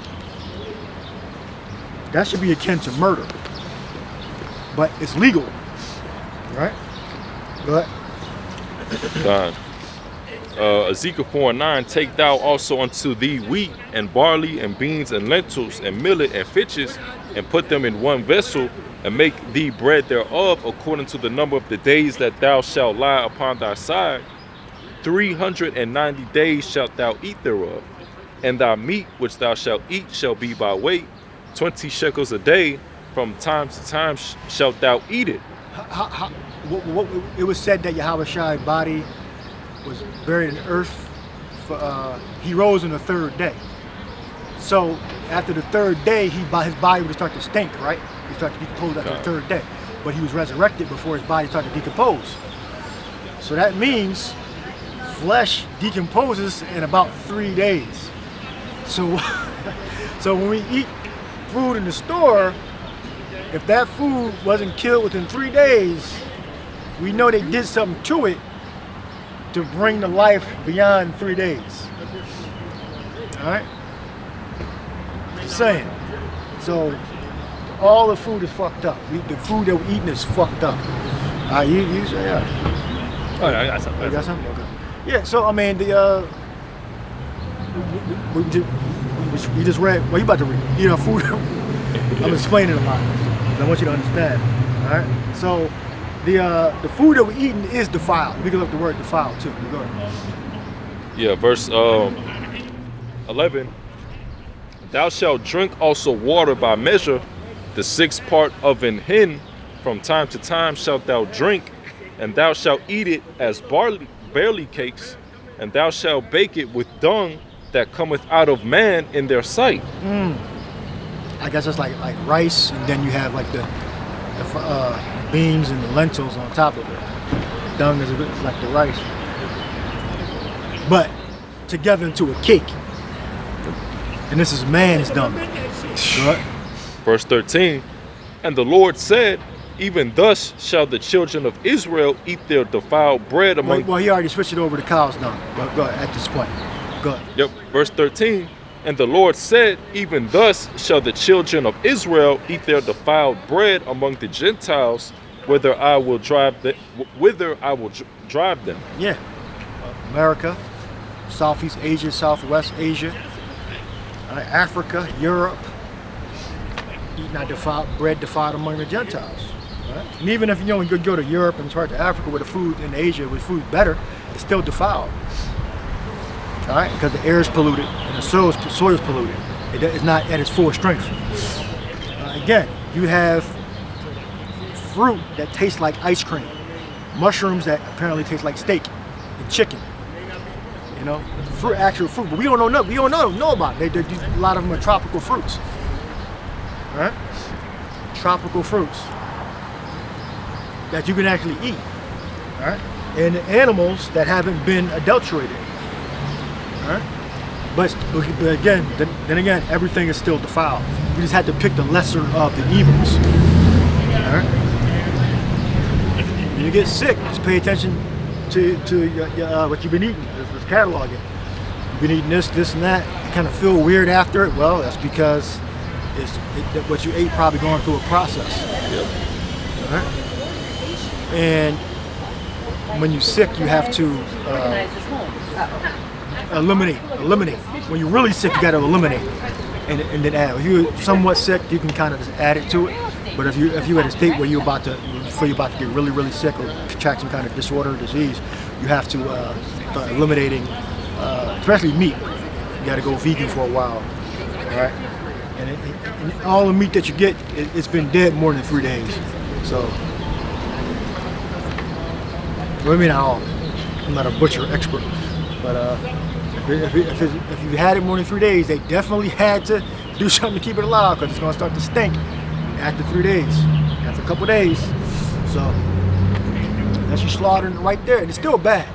that should be akin to murder, but it's legal, right? But God. Ezekiel 4 and 9, "Take thou also unto thee wheat and barley and beans and lentils and millet and fitches, and put them in one vessel, and make thee bread thereof according to the number of the days that thou shalt lie upon thy side. 390 days shalt thou eat thereof. And thy meat which thou shalt eat shall be by weight, 20 shekels a day. From time to time shalt thou eat it." It was said that Yahweh Shai's body was buried in earth. He rose on the 3rd day. So after the 3rd day, his body would start to stink, right? He started to decompose after the 3rd day. But he was resurrected before his body started to decompose. So that means flesh decomposes in about 3 days. So, so when we eat food in the store, if that food wasn't killed within 3 days, we know they did something to it to bring the life beyond 3 days. All right? Just saying. So all the food is fucked up. The food that we're eating is fucked up. You say yeah. Oh, yeah, I got something. You got something? Okay. Yeah. So I mean, we just read. Well, you about to read? You know, food. I'm explaining a lot. I want you to understand. All right. So the food that we're eating is defiled. We can look up the word defiled too. Go ahead. Yeah, verse 11. Thou shalt drink also water by measure, the sixth part of an hin, from time to time shalt thou drink, and thou shalt eat it as barley cakes, and thou shalt bake it with dung that cometh out of man in their sight. I guess it's like rice, and then you have like the beans and the lentils on top of it. The dung is like the rice, but together into a cake. And this is man's dung. Right? Verse 13. And the Lord said, even thus shall the children of Israel eat their defiled bread among... Well, he already switched it over to cow's dung. But go ahead, at this point. Go ahead. Yep, verse 13. And the Lord said, even thus shall the children of Israel eat their defiled bread among the Gentiles, whither I will drive them. Yeah. America, Southeast Asia, Southwest Asia, Africa, Europe, eating that defiled bread defiled among the Gentiles. Right? And even if you go to Europe and try to Africa where the food in Asia where food better, it's still defiled. All right, because the air is polluted and the soil is polluted. It's not at its full strength. Again, you have fruit that tastes like ice cream, mushrooms that apparently taste like steak and chicken. You know, actual fruit, but we don't know about it. A lot of them are tropical fruits. All right, tropical fruits that you can actually eat. All right, and animals that haven't been adulterated. All right, but again, then again, everything is still defiled. We just had to pick the lesser of the evils. All right, when you get sick, just pay attention to what you've been eating. Just catalog it. You've been eating this, and that. You kind of feel weird after it. Well, that's because what you ate probably going through a process. Yep. All right. And when you're sick, you have to eliminate. When you're really sick, you got to eliminate, and then add. If you're somewhat sick, you can kind of just add it to it. But if you're at a state where you're about to get really, really sick or contract some kind of disorder or disease, you have to start eliminating, especially meat. You got to go vegan for a while, all right? And all the meat that you get, it's been dead more than 3 days. So, well, I mean, not all. I'm not a butcher expert, but if you had it more than 3 days, they definitely had to do something to keep it alive because it's going to start to stink after 3 days, after a couple days. So that's you slaughtering it right there, and it's still bad,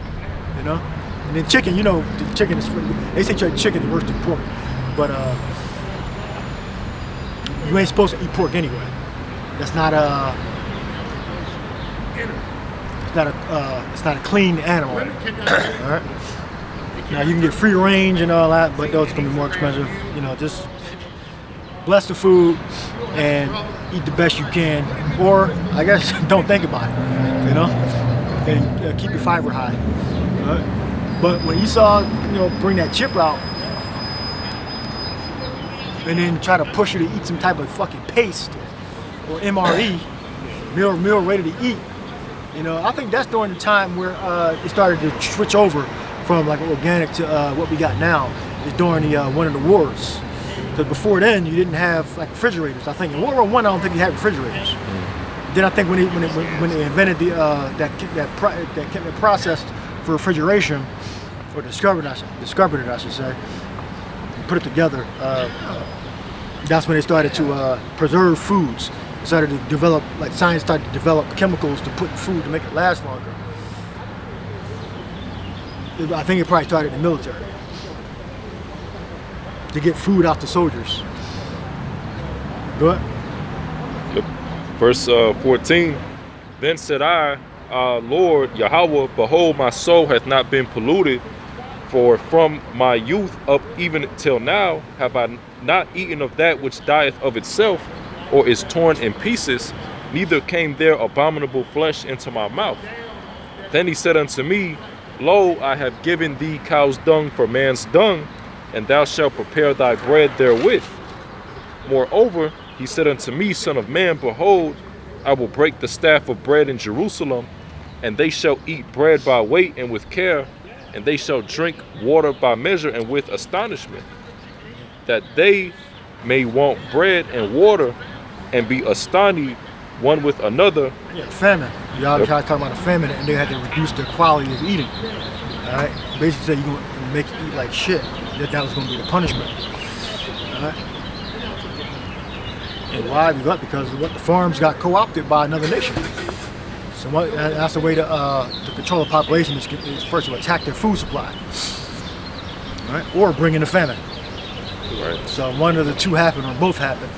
you know. And then chicken, the chicken is they say chicken is worse than pork, but you ain't supposed to eat pork anyway. That's not it's not a clean animal. All right. Now you can get free range and all that, but those are gonna be more expensive. Just bless the food and eat the best you can, or I guess don't think about it, and keep your fiber high. Right? But when Esau, bring that chip out and then try to push you to eat some type of fucking paste or MRE, meal ready to eat, I think that's during the time where it started to switch over from like organic to what we got now. Is during the one of the wars. Because before then, you didn't have like refrigerators. I think in World War I don't think you had refrigerators. Then I think when they invented that process for refrigeration, or discovered it, I should say, and put it together. That's when they started to preserve foods. Started to develop, like science started to develop chemicals to put in food to make it last longer. I think it probably started in the military, to get food out to soldiers. Go ahead. Yep. Verse 14. Then said I, Lord Yahweh, behold, my soul hath not been polluted, for from my youth up even till now have I not eaten of that which dieth of itself, or is torn in pieces, neither came there abominable flesh into my mouth. Then he said unto me, Lo, I have given thee cow's dung for man's dung, and thou shalt prepare thy bread therewith. Moreover, he said unto me, Son of man, behold, I will break the staff of bread in Jerusalem, and they shall eat bread by weight and with care, and they shall drink water by measure and with astonishment, that they may want bread and water and be astonished one with another. Yeah, famine. Y'all try to talk about a famine, and they had to reduce the quality of eating. All right, basically, say you're gonna make you eat like shit. That was gonna be the punishment. All right. And why? Because what the farms got co-opted by another nation. So that's the way to control the population is first to attack their food supply, right? Or bring in a famine. Right. So one of the two happened, or both happened.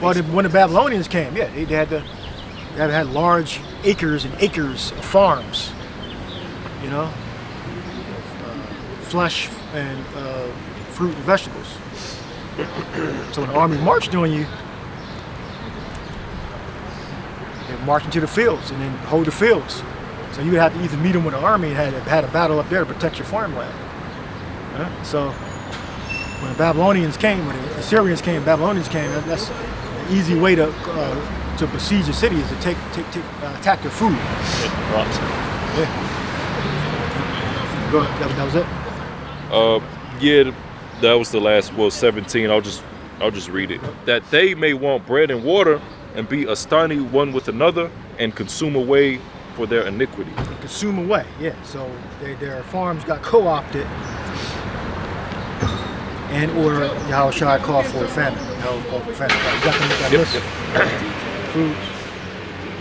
Well, when the Babylonians came, yeah, they had large acres and acres of farms, you know, flesh and fruit and vegetables. So when the army marched on you, they marched into the fields and then hold the fields. So you would have to either meet them with the army and had a battle up there to protect your farmland. So when the Babylonians came, when the Assyrians came, Babylonians came, that's an easy way to besiege a city is to attack their food. Yeah. Go ahead. That was it? Yeah, that was the last, 17. I'll just read it. That they may want bread and water and be astonished one with another and consume away for their iniquity. Consume away, yeah. So their farms got co-opted, and or Yahushua called for a famine. Foods.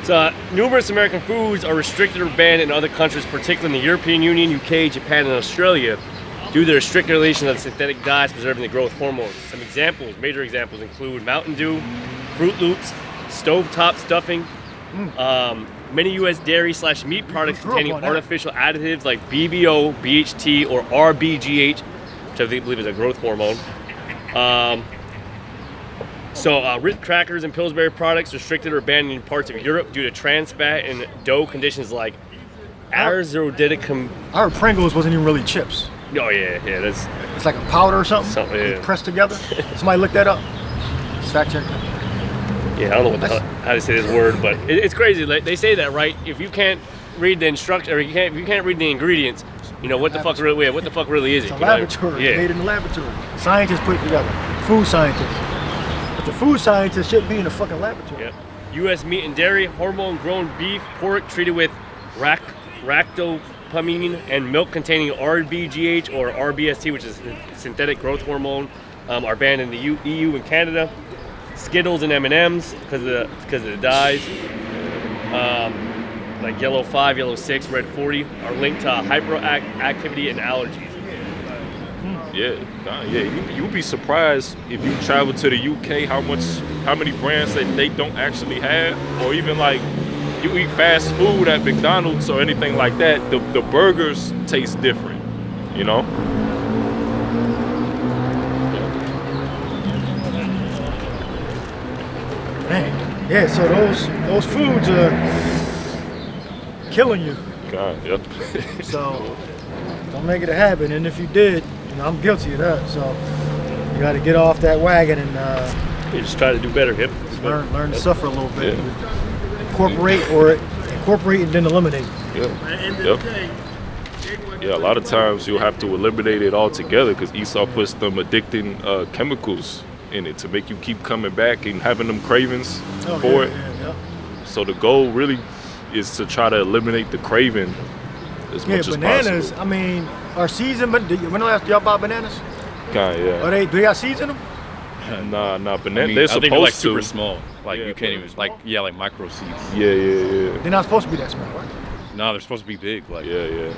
So, numerous American foods are restricted or banned in other countries, particularly in the European Union, UK, Japan, and Australia, due to their strict regulations on synthetic dyes preserving the growth hormones. Some examples, major examples, include Mountain Dew, Fruit Loops, stovetop stuffing, many U.S. dairy/meat products containing artificial additives like BBO, BHT, or RBGH, which I believe is a growth hormone. Ritz crackers and Pillsbury products restricted or banned in parts of Europe due to trans fat and dough conditions like arzoditicum. Our Pringles wasn't even really chips. Oh yeah, that's. It's like a powder or something. Yeah. Pressed together. Somebody look that up. Fact check. Yeah, I don't know how to say this word, but it's crazy. Like, they say that, right? If you can't read the instruction, or if you can't read the ingredients, you know what the fuck really is it? It's a laboratory. Yeah. Made in the laboratory. Scientists put it together. Food scientists. But the food scientists shouldn't be in a fucking laboratory. Yep. U.S. meat and dairy, hormone-grown beef, pork treated with ractopamine, and milk containing RBGH or RBST, which is synthetic growth hormone, are banned in the EU and Canada. Skittles and M&Ms because of the dyes, like yellow 5, yellow 6, red 40, are linked to hyperactivity and allergies. You'll be surprised if you travel to the UK how many brands that they don't actually have, or even like you eat fast food at McDonald's or anything like that, the burgers taste different, you know. Man, yeah. So those foods are killing you. God, yep. So don't make it a habit. And if you did, you know, I'm guilty of that. So you got to get off that wagon and You just try to do better, yep. learn to suffer a little bit. Yeah. Incorporate and then eliminate. Yep. Yeah, a lot of times you'll have to eliminate it altogether because Esau puts them addicting chemicals in it to make you keep coming back and having them cravings for it. Yeah. So the goal really is to try to eliminate the craving as much as bananas, possible. I mean, are seeds in, when the last y'all bought bananas? Yeah. Do they got seeds in them? Nah, bananas. I mean, they're I think supposed they're like to. super small. Like Yeah, you can't but- even like micro seeds. Yeah. They're not supposed to be that small, right? No, they're supposed to be big. Like Yeah.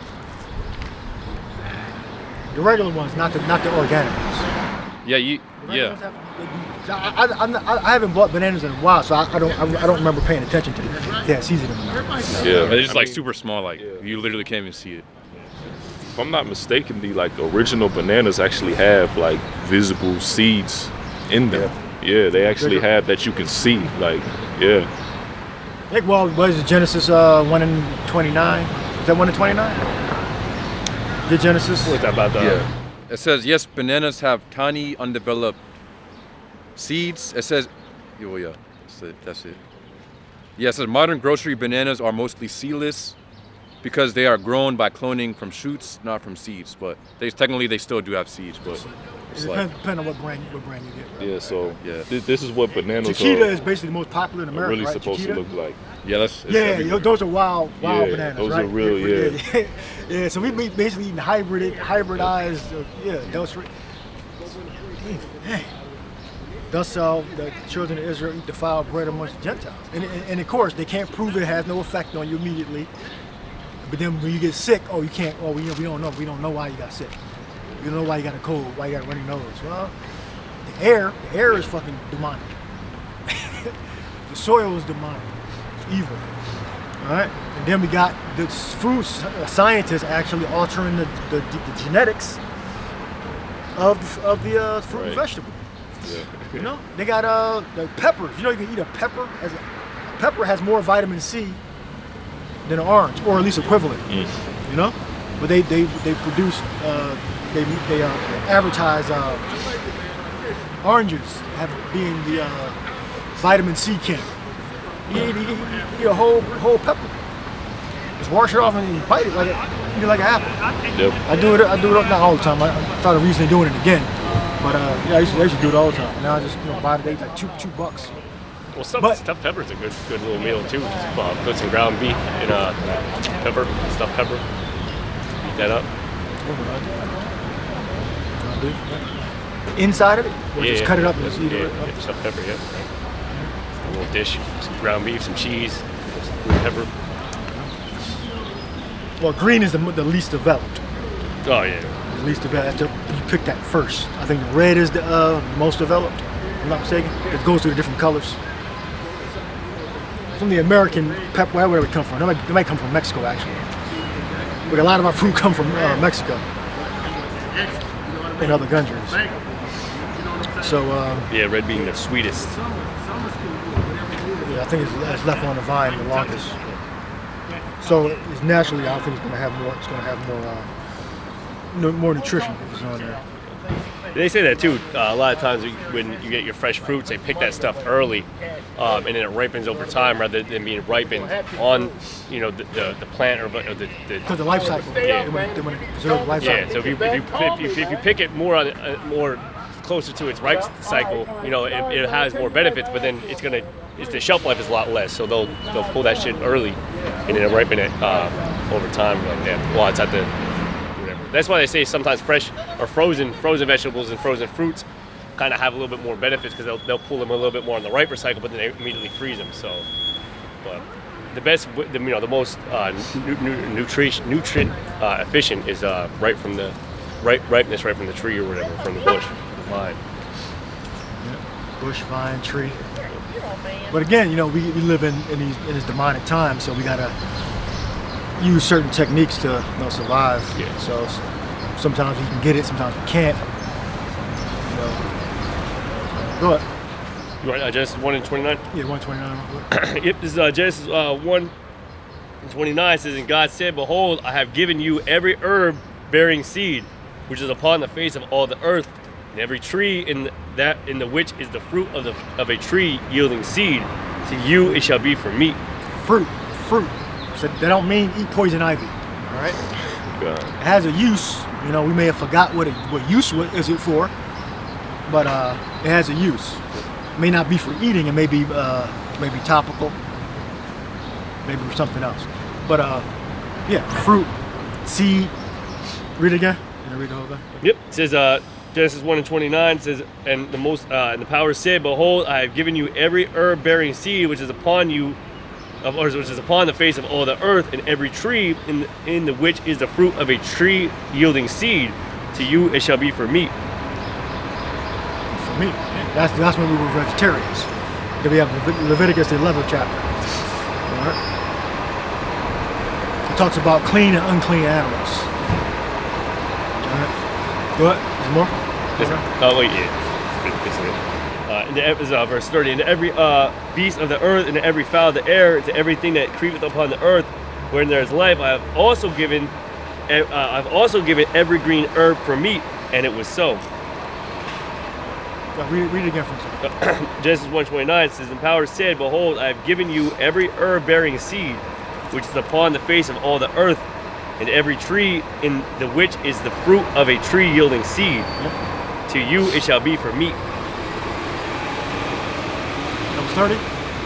The regular ones, not the organic ones. yeah, The regular ones I haven't bought bananas in a while, so I don't remember paying attention to them. Yeah, seeds in them. Yeah. they're just I like mean, super small. Like yeah. you literally can't even see it. If I'm not mistaken, the original bananas actually have like visible seeds in them. Yeah, they actually have that you can see. Like, yeah. I think, well, what is it, Genesis 1 and 29? Is that 1 and 29? The Genesis? What's that about the? Yeah. It says yes, bananas have tiny, undeveloped seeds. It says, oh yeah, that's it. Yeah, it says modern grocery bananas are mostly seedless because they are grown by cloning from shoots, not from seeds. But technically they still do have seeds, but It it's like depends on what brand you get. Yeah, so Yeah. this is what bananas Chiquita are is basically the most popular in America, really right? supposed Chiquita? to look like. yeah, it's Yeah, everywhere. those are wild Yeah, bananas, those right? are real, yeah. Yeah, so we basically eating hybridized, those. Hey. Thus the children of Israel eat defiled bread amongst the Gentiles. And of course, they can't prove it has no effect on you immediately. But then when you get sick, you can't, we don't know. We don't know why you got sick. We don't know why you got a cold, why you got a runny nose. Well, the air is fucking demonic. The soil is demonic. It's evil. All right? And then we got the food scientists actually altering the genetics of the fruit and vegetable. Yeah. You know, they got the peppers. You know, you can eat a pepper. A pepper has more vitamin C than an orange, or at least equivalent. You know, but they produce they advertise oranges being the vitamin C king. You eat a whole pepper. Just wash it off and you bite it like eat it like an apple. Yep. I do it not all the time. I thought of recently doing it again. But I used to do it all the time. Now I just buy it like $2. Well, stuffed pepper is a good little meal too. Just put some ground beef in pepper, stuffed pepper. Heat that up. Inside of it? Or Yeah, just cut it up and just eat it? Yeah, stuffed pepper, yeah. A little dish, some ground beef, some cheese, some green pepper. Well, green is the least developed. Oh yeah. The least developed. You pick that first. I think the red is the most developed. If I'm not mistaken. It goes through the different colors. From the American pepper, where it come from? It might come from Mexico actually. But a lot of our food come from Mexico and other countries. So Yeah, red being the sweetest. yeah, I think it's left on the vine the longest. So it's naturally, I think it's going to have more. It's going to have more nutrition if it's on there. They say that too. A lot of times when you get your fresh fruits, they pick that stuff early, and then it ripens over time rather than being ripened on, the plant or the. Because the life cycle. Yeah. They want to preserve the life cycle. Yeah. So if you pick it more closer to its ripe cycle, it has more benefits. But then the shelf life is a lot less. So they'll pull that shit early, and then ripen it over time. Like that. Well, it's at the. That's why they say sometimes fresh or frozen vegetables and frozen fruits kind of have a little bit more benefits because they'll pull them a little bit more on the riper cycle, but then they immediately freeze them. So, but the best, the most nutrient efficient is right from the ripeness, right from the tree or whatever, from the bush, vine. Yeah. Bush, vine, tree. But again, we live in these demonic times, so we gotta use certain techniques to survive. Yeah. So sometimes you can get it, sometimes you can't. Go ahead. You want Genesis 1:29? Yeah, 129. Yep, this is Genesis 1:29 says, "And God said, Behold, I have given you every herb bearing seed, which is upon the face of all the earth, and every tree in the which is the fruit of a tree yielding seed. To you it shall be for meat." Fruit. So that don't mean eat poison ivy. All right. God. It has a use. We may have forgot what use is it for, but it has a use. It may not be for eating. It may be topical. Maybe for something else. But fruit, seed. Read it again. Read the whole thing. Yep. It says Genesis 1:29 says, and the power said, "Behold, I have given you every herb bearing seed, which is upon the face of all the earth, and every tree in the which is the fruit of a tree yielding seed. To you it shall be for meat." For me, that's when we were vegetarians. Then we have Leviticus 11th chapter. All right. It talks about clean and unclean animals. All right. Go ahead. Is there more? Oh wait, yeah. Verse 30. "And every beast of the earth, and every fowl of the air, to everything that creepeth upon the earth, wherein there is life, I have also given every green herb for meat, and it was so." Read it again for a second. Genesis 1:29 says, "And power said, Behold, I have given you every herb bearing seed, which is upon the face of all the earth, and every tree in the which is the fruit of a tree yielding seed. To you it shall be for meat." That was 30?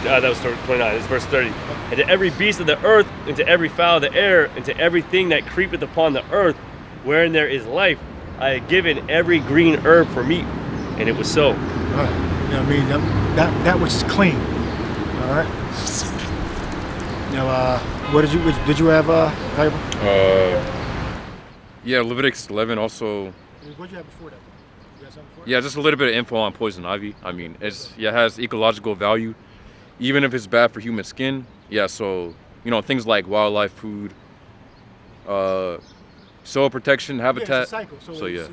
That was 29. This is verse 30. "And to every beast of the earth, and to every fowl of the air, and to everything that creepeth upon the earth, wherein there is life, I have given every green herb for meat." And it was so. All right. You know what I mean? That which is clean. All right. Now, what did you have, valuable? Yeah, Leviticus 11 also. What did you have before that? You had something before that? Yeah, just a little bit of info on poison ivy. I mean, it has ecological value, even if it's bad for human skin. Yeah, so things like wildlife food, soil protection, habitat. Yeah, it's a cycle. So, yeah.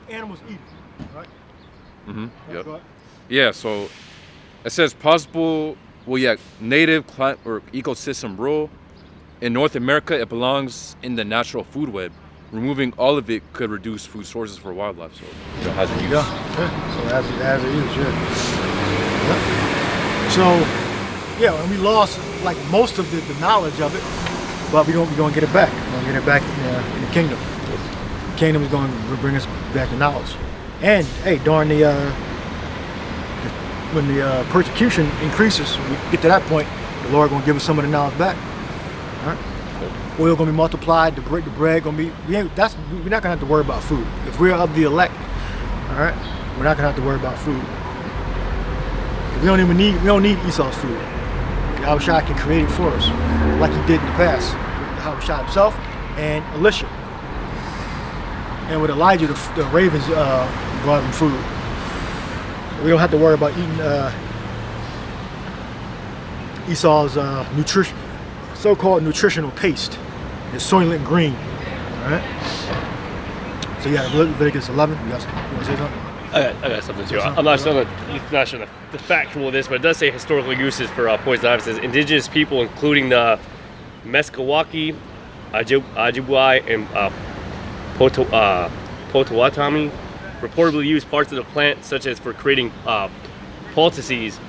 Animals eat it, right? Yep. Go ahead. Yeah, so it says possible. Well, yeah, native or ecosystem rule. In North America, it belongs in the natural food web. Removing all of it could reduce food sources for wildlife. So, has a use. Yeah. So it has a use, yeah. So, yeah, and we lost like most of the knowledge of it, but we're going to get it back. We're going to get it back in the kingdom. The kingdom is going to bring us back the knowledge. And hey, during when the persecution increases, we get to that point, the Lord going to give us some of the knowledge back. All right. Oil going to be multiplied. The bread going to be. We're not going to have to worry about food if we're of the elect. All right. We're not going to have to worry about food. We don't need Esau's food. Yahushua can create it for us, like he did in the past with Yahushua himself and Elisha. And with Elijah, the ravens brought him food. We don't have to worry about eating Esau's so-called nutritional paste. It's soylent green. All right. So yeah, Leviticus 11. You want to say something? I got something too. I'm not sure the factual of this, but it does say historical uses for poison ivy. It says indigenous people, including the Meskwaki, Ojibwe, and Potawatomi, reportedly use parts of the plant, such as for creating poultices,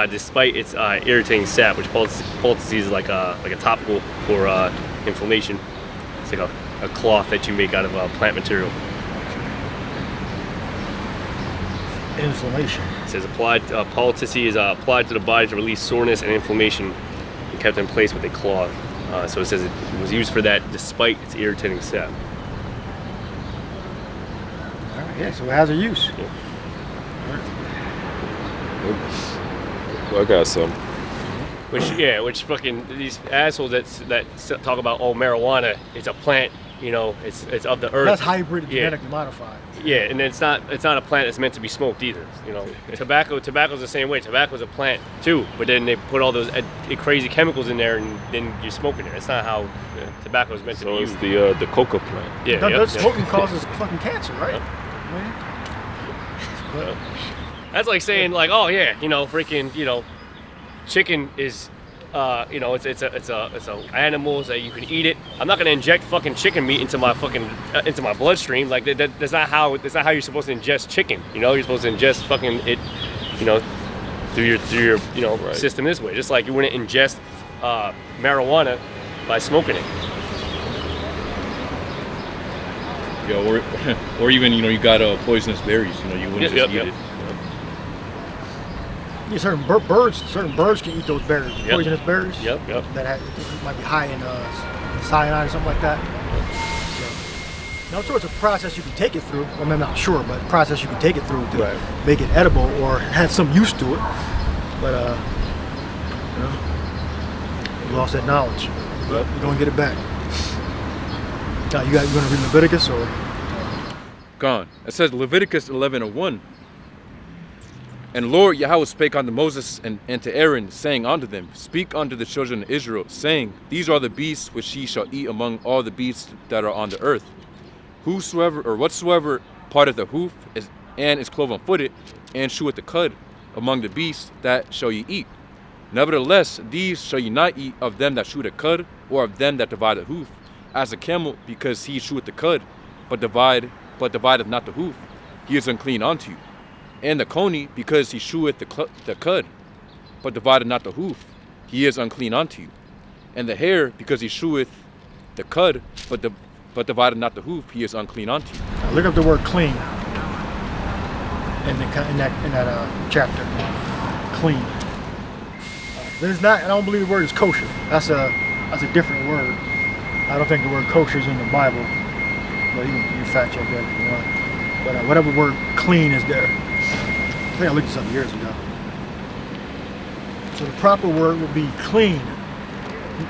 despite its irritating sap. Which poultices is like a topical for inflammation. It's like a cloth that you make out of plant material. Inflammation. It says poultice is applied to the body to release soreness and inflammation, and kept in place with a cloth. So it says it was used for that despite its irritating sap. All right, yeah, so it has a use. Yeah. I got some. Which fucking these assholes that talk about marijuana, it's a plant, it's of the earth. That's hybrid, genetically modified. Yeah, and it's not a plant that's meant to be smoked either. Tobacco's the same way. Tobacco's a plant too, but then they put all those crazy chemicals in there, and then you're smoking it. It's not how tobacco is meant to be used. So it's the coca plant. Yeah, smoking causes fucking cancer, right? Yep. That's like saying freaking, chicken is, it's a animal that you can eat it. I'm not gonna inject fucking chicken meat into my bloodstream. Like that's not how you're supposed to ingest chicken. You're supposed to ingest fucking it, through your Right. system this way. Just like you wouldn't ingest marijuana by smoking it. Yeah, or even you got poisonous berries. You wouldn't just eat it. Yeah, certain birds can eat those berries, poisonous berries. Yep. That might be high in cyanide or something like that. So, I'm sure it's a process you can take it through. I'm not sure, but a process you can take it through to make it edible or have some use to it. But you lost that knowledge. But you're gonna get it back. Now you gonna read Leviticus or? Gone. It says Leviticus 11:1. And Lord Yahweh spake unto Moses and to Aaron, saying unto them, Speak unto the children of Israel, saying, These are the beasts which ye shall eat among all the beasts that are on the earth. Whosoever or whatsoever parteth the hoof is cloven-footed, and cheweth the cud among the beasts, that shall ye eat. Nevertheless, these shall ye not eat of them that chew the cud, or of them that divide the hoof, as a camel, because he cheweth the cud, but divideth not the hoof. He is unclean unto you. And the coney, because he sheweth the cud, but divided not the hoof, he is unclean unto you. And the hare, because he sheweth the cud, but divided not the hoof, he is unclean unto you. Now look up the word clean in that chapter. Clean. There's not. I don't believe the word is kosher. That's a different word. I don't think the word kosher is in the Bible. But you can fact check that if you want. But whatever word clean is there. I think I looked this up years ago. So the proper word would be clean.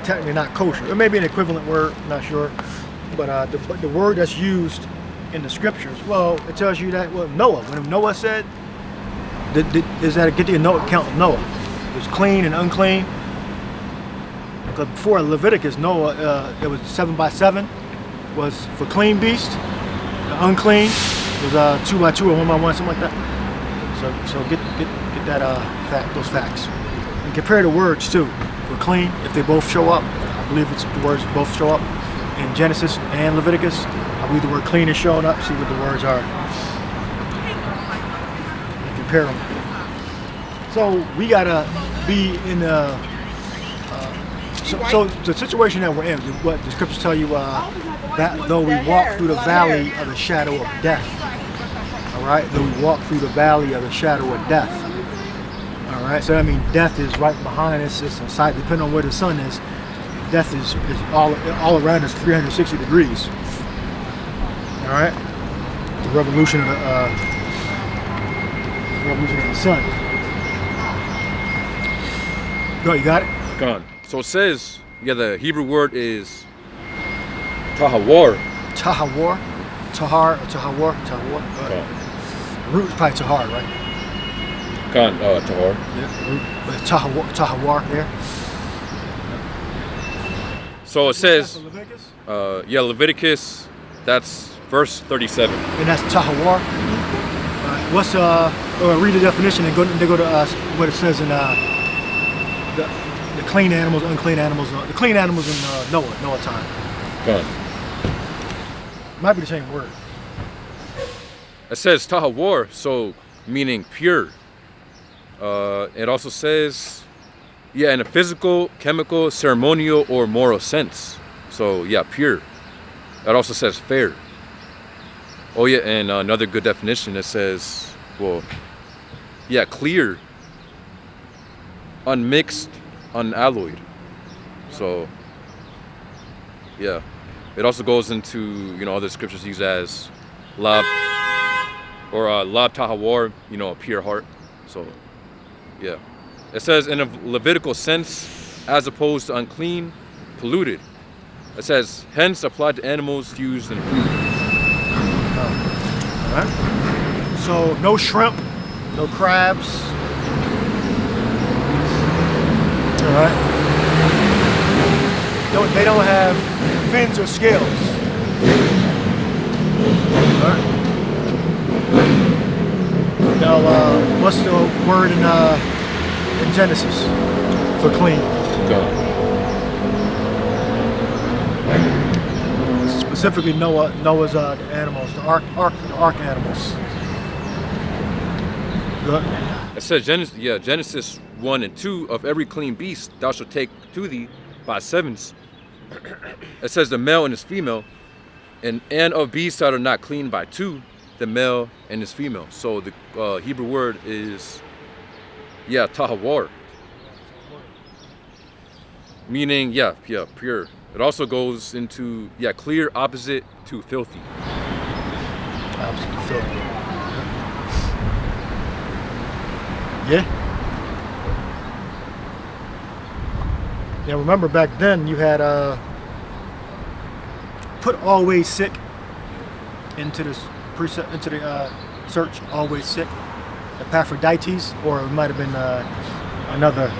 Technically not kosher. It may be an equivalent word, I'm not sure. But the word that's used in the scriptures, well, it tells you that Noah, when Noah said, is that get the account of Noah. It was clean and unclean. Because before Leviticus, Noah, it was 7 by 7 was for clean beast. The unclean was 2 by 2 or 1 by 1, something like that. So get that those facts and compare the words too. For clean, if they both show up, I believe the words both show up in Genesis and Leviticus. I believe the word clean is showing up. See what the words are. And compare them. So we gotta be in so the situation that we're in. What the scriptures tell you that though we walk through the valley of the shadow of death. All right, though we walk through the valley of the shadow of death. All right, so that means death is right behind us. It's inside, depending on where the sun is. Death is all around us, 360 degrees. All right, the revolution of the sun. Go, you got it? Gone. So it says, the Hebrew word is tahawar. Tahawar, tahar, or tahawar, tahawar. Root is probably tahar, right? Gone. Tahar. Yeah, root, but tahawar there. So it says, Leviticus? Leviticus, that's verse 37. And that's tahawar. What's read the definition and go to what it says in the clean animals, unclean animals. The clean animals in Noah time. Gone. Might be the same word. It says tahawar, so meaning pure. It also says, in a physical, chemical, ceremonial, or moral sense. So pure. It also says fair. Oh yeah, and another good definition, it says, clear, unmixed, unalloyed. So it also goes into other scriptures used as lab or lab tahawar, a pure heart. So it says in a Levitical sense, as opposed to unclean, polluted. It says hence applied to animals used in food. All right. So no shrimp, no crabs. All right. They don't have fins or scales. All right. Now, what's the word in Genesis for clean? Go. Specifically, Noah's animals, the ark animals. Good. It says Genesis 1 and 2, of every clean beast thou shalt take to thee by sevens. It says the male and his female, and of beasts that are not clean by two, the male and his female. So the Hebrew word is tahawar, meaning pure. It also goes into clear, opposite to filthy. Opposite to filthy. Yeah. Now remember back then you had put always sick into this preset into the search, always sick. Epaphroditus, or it might have been another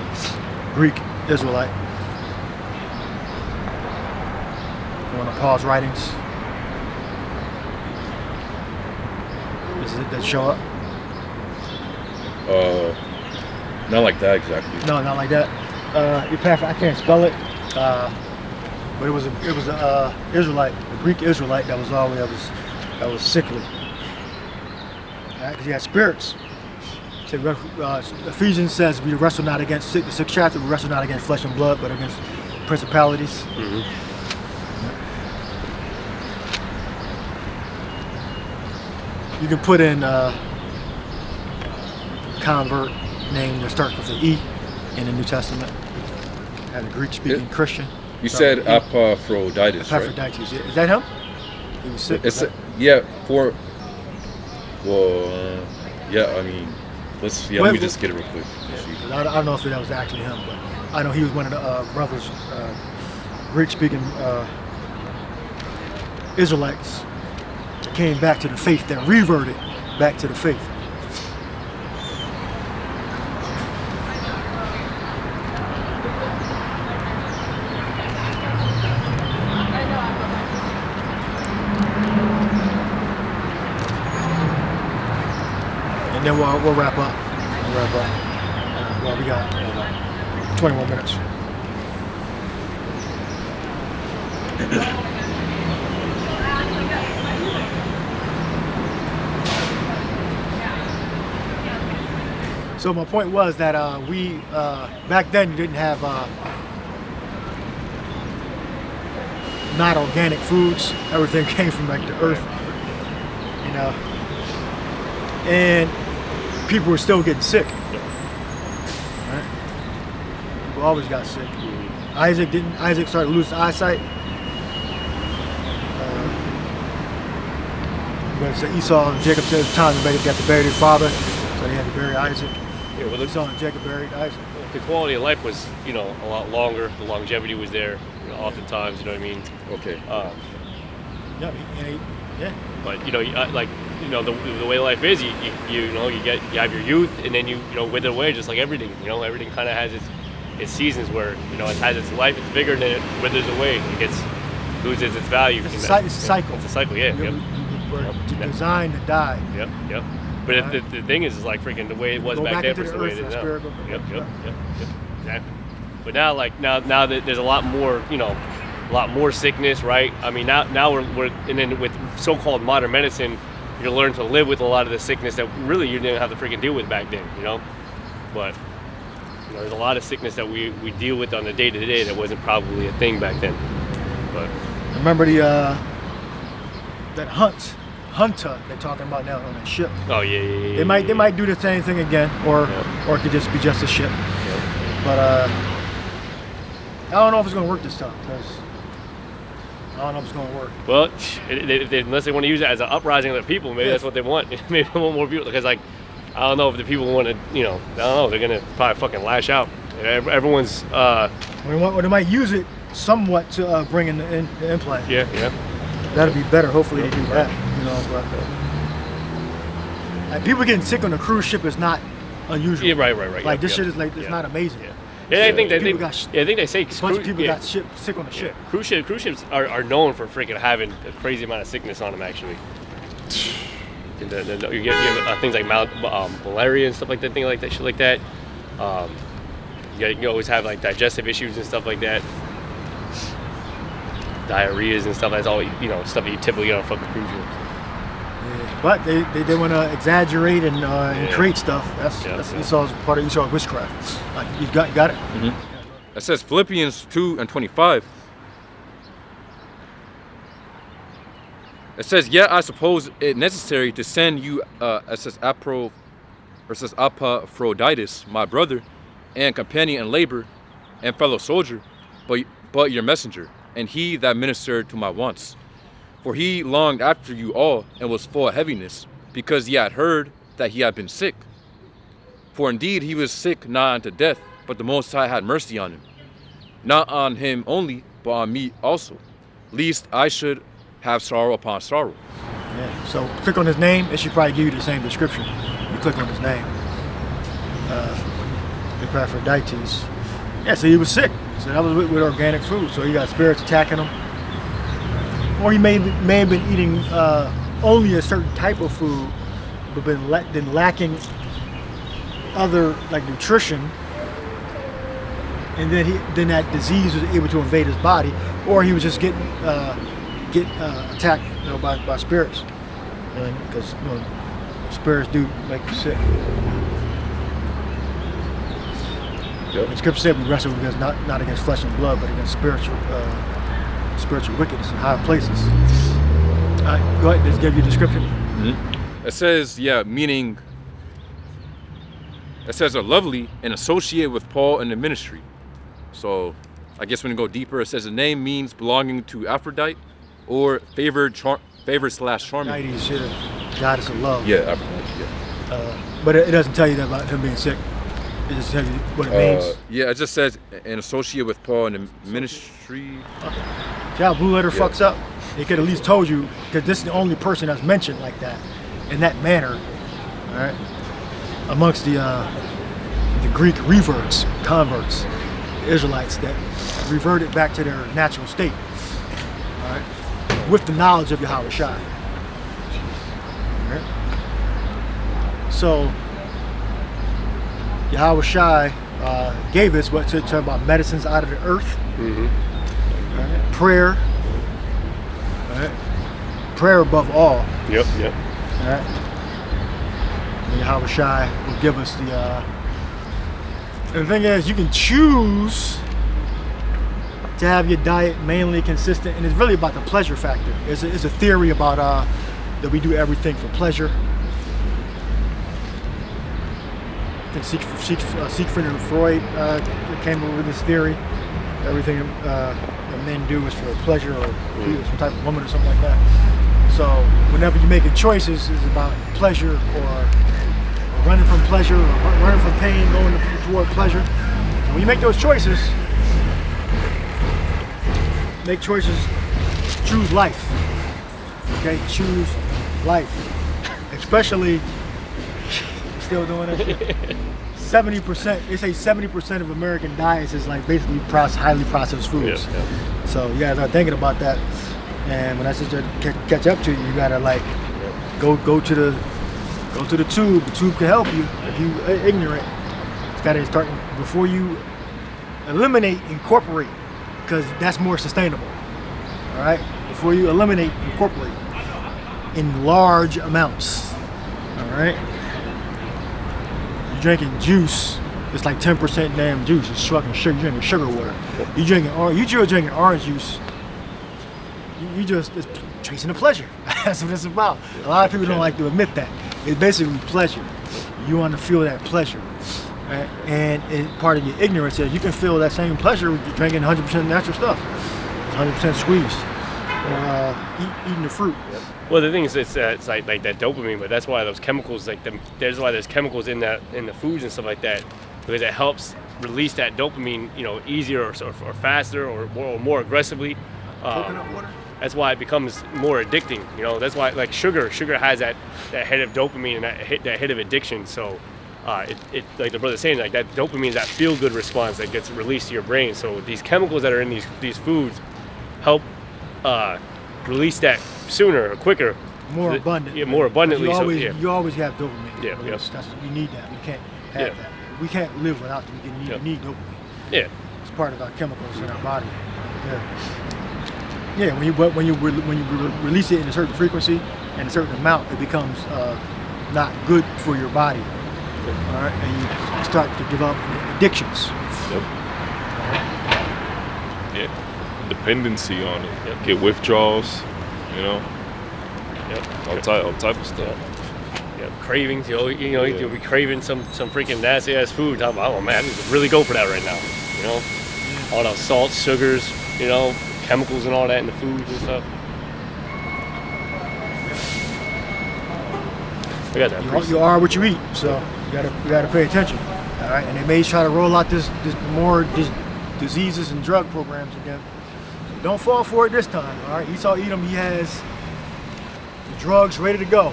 Greek Israelite. One of Paul's writings. Is it that show up? Not like that exactly. No, not like that. I can't spell it. But it was a Israelite, a Greek Israelite that was sickly. Because he had spirits So, Ephesians says we wrestle not against the 6th chapter. We wrestle not against flesh and blood, but against principalities. You can put in convert name that starts with an E in the New Testament. Had a Greek-speaking Christian. You said Epaphroditus, right? Epaphroditus, yeah. Is that him? He was sick. Yeah, I mean, let me just get it real quick. I don't know if that was actually him, but I know he was one of the brothers, Greek-speaking Israelites that came back to the faith, that reverted back to the faith. And then we'll wrap up. Well, we got 21 minutes. So my point was that we back then you didn't have not organic foods. Everything came from like the earth, you know, and people were still getting sick. Right? People always got sick. Isaac started to lose his eyesight. But so Esau and Jacob said it was time to got to bury their father, so they had to bury Isaac. Yeah, well, Esau and Jacob buried Isaac. the quality of life was, a lot longer. The longevity was there, oftentimes. You know what I mean? Okay. Yeah. But the way life is, you have your youth, and then you wither away, just like everything. Everything kind of has its seasons where it has its life, it's bigger, and then it withers away. It loses its value. It's a cycle. It's a cycle. Yeah. We're designed to die. Yep. But the thing is like freaking the way it was back then versus the way it is now. Yep. Exactly. But now now that there's a lot more sickness, right? I mean now we're and then with so-called modern medicine, you learn to live with a lot of the sickness that really you didn't have to freaking deal with back then, But there's a lot of sickness that we deal with on the day-to-day that wasn't probably a thing back then. But remember that hunter they're talking about now on that ship. Oh yeah. They might do the same thing again, or it could just be just a ship. But I don't know if it's gonna work this time, because I don't know if it's gonna work. Well, unless they want to use it as an uprising of the people, maybe that's what they want. Maybe they want more people, because I don't know if the people want to, I don't know, they're gonna probably fucking lash out. Everyone's they might use it somewhat to bring in the implant. Yeah. That'd be better. Hopefully they do that. But and people getting sick on a cruise ship is not unusual. Yeah, right. Like this shit is it's not amazing. Yeah, I think they say a bunch of people got sick on the ship. Cruise ships are known for freaking having a crazy amount of sickness on them, actually. You get things like malaria and stuff like that, shit like that. You always have like digestive issues and stuff like that. Diarrheas and stuff. That's all stuff that you typically get on a fucking cruise ship. Yeah, but they want to exaggerate and create stuff. That's Esau's part of Esau's witchcraft. You got it. Mm-hmm. It says Philippians 2:25. It says, "Yet I suppose it necessary to send you," it says Epaphroditus, my brother, and companion in labor, and fellow soldier, but your messenger, and he that ministered to my wants. For he longed after you all, and was full of heaviness, because he had heard that he had been sick. For indeed he was sick nigh unto death, but the Most High had mercy on him. Not on him only, but on me also, lest I should have sorrow upon sorrow. Yeah, so click on his name, it should probably give you the same description. You click on his name. Epaphroditus. Yeah, so he was sick. So that was with organic food. So he got spirits attacking him. Or he may have been eating only a certain type of food, but been lacking other like nutrition, and then that disease was able to invade his body, or he was just getting attacked by spirits, because spirits do make you sick. Yep. The scripture said we wrestle against not against flesh and blood, but against spiritual wickedness in high places. Go ahead, just give you a description. It says, meaning it says are lovely and associate with Paul in the ministry. So I guess when you go deeper, it says the name means belonging to Aphrodite or favored slash charming. Aphrodite is goddess of love. Yeah, Aphrodite, yeah. But it doesn't tell you that about him being sick. It just tells you what it means. Yeah, it just says an associate with Paul in the ministry. See how Blue Letter fucks up? They could at least told you, because this is the only person that's mentioned like that, in that manner, all right? Amongst the Greek converts, the Israelites that reverted back to their natural state, all right? With the knowledge of Yahweh Shai. All right? So, Yahweh Shai gave us what to talk about medicines out of the earth, right? Prayer, right? Prayer above all. Yep. All right? And Yahweh Shai will give us the. And the thing is, you can choose to have your diet mainly consistent, and it's really about the pleasure factor. It's a theory about that we do everything for pleasure. I think Siegfried and Freud came up with this theory. Everything that men do is for pleasure or some type of woman or something like that. So whenever you're making choices, it's about pleasure or running from pleasure or running from pain, going toward pleasure. And when you make those choices, choose life. Okay, choose life. Especially, still doing that shit. 70%, they say 70% of American diets is like basically highly processed foods. Yeah. So you gotta start thinking about that. And when that sister catch up to you, you gotta like go to the tube. The tube can help you if you ignorant. It's gotta start before you eliminate, incorporate, because that's more sustainable. All right, before you eliminate, incorporate in large amounts. All right. Drinking juice, it's like 10% damn juice. It's fucking sugar. You're drinking sugar water. You drinking orange juice. You just it's chasing the pleasure. That's what it's about. A lot of people don't like to admit that. It's basically pleasure. You want to feel that pleasure, right? And part of your ignorance is you can feel that same pleasure with drinking 100% natural stuff, 100% squeezed, or eating the fruit. Well, the thing is, it's like that dopamine, but that's why those chemicals, there's why there's chemicals in the foods and stuff like that, because it helps release that dopamine, easier or faster or more aggressively. Coconut water. That's why it becomes more addicting. That's why like sugar has that hit of dopamine and that hit of addiction. So it like the brother's saying, like that dopamine is that feel good response that gets released to your brain. So these chemicals that are in these foods help release that sooner or quicker, more abundant. Yeah, more abundantly. You always have dopamine. Yeah, You need that. We can't have that. We can't live without it. We need dopamine. Yeah, it's part of our chemicals in our body. Yeah. When you release it in a certain frequency and a certain amount, it becomes not good for your body. All right, and you start to develop addictions. Yep. Yeah. Dependency on it. Yep. Get withdrawals. All type of stuff. Yeah, cravings. You'll be craving some freaking nasty ass food. I'm like, oh man, I need to really go for that right now. All those salts, sugars, chemicals and all that in the foods and stuff. I got that. You are what you eat, so you gotta pay attention. All right, and they may try to roll out this more diseases and drug programs again. Don't fall for it this time, all right? Esau Edom, he has the drugs ready to go.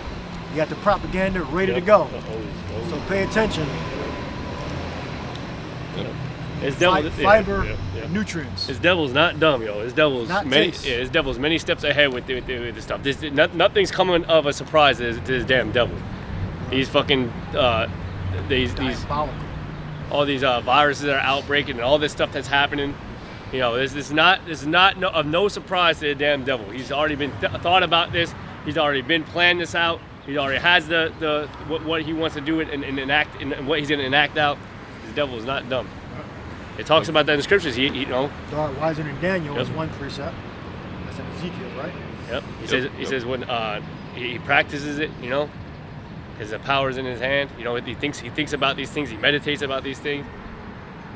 You got the propaganda ready to go. So pay attention. It's fiber, nutrients. His devil's not dumb, yo. His devil's not his devil's many steps ahead with the stuff. Nothing's coming of a surprise to this damn devil. He's fucking these all these viruses that are outbreaking and all this stuff that's happening. This is not of no surprise to the damn devil. He's already been thought about this. He's already been planning this out. He already has what he wants to do and enact and what he's going to enact out. The devil is not dumb. It talks about that in the scriptures. You know. Thou art wiser than Daniel Yep. is one precept. That's in Ezekiel, right? Yep. He says when he practices it, you know, because the power's in his hand. You know, he thinks about these things. He meditates about these things.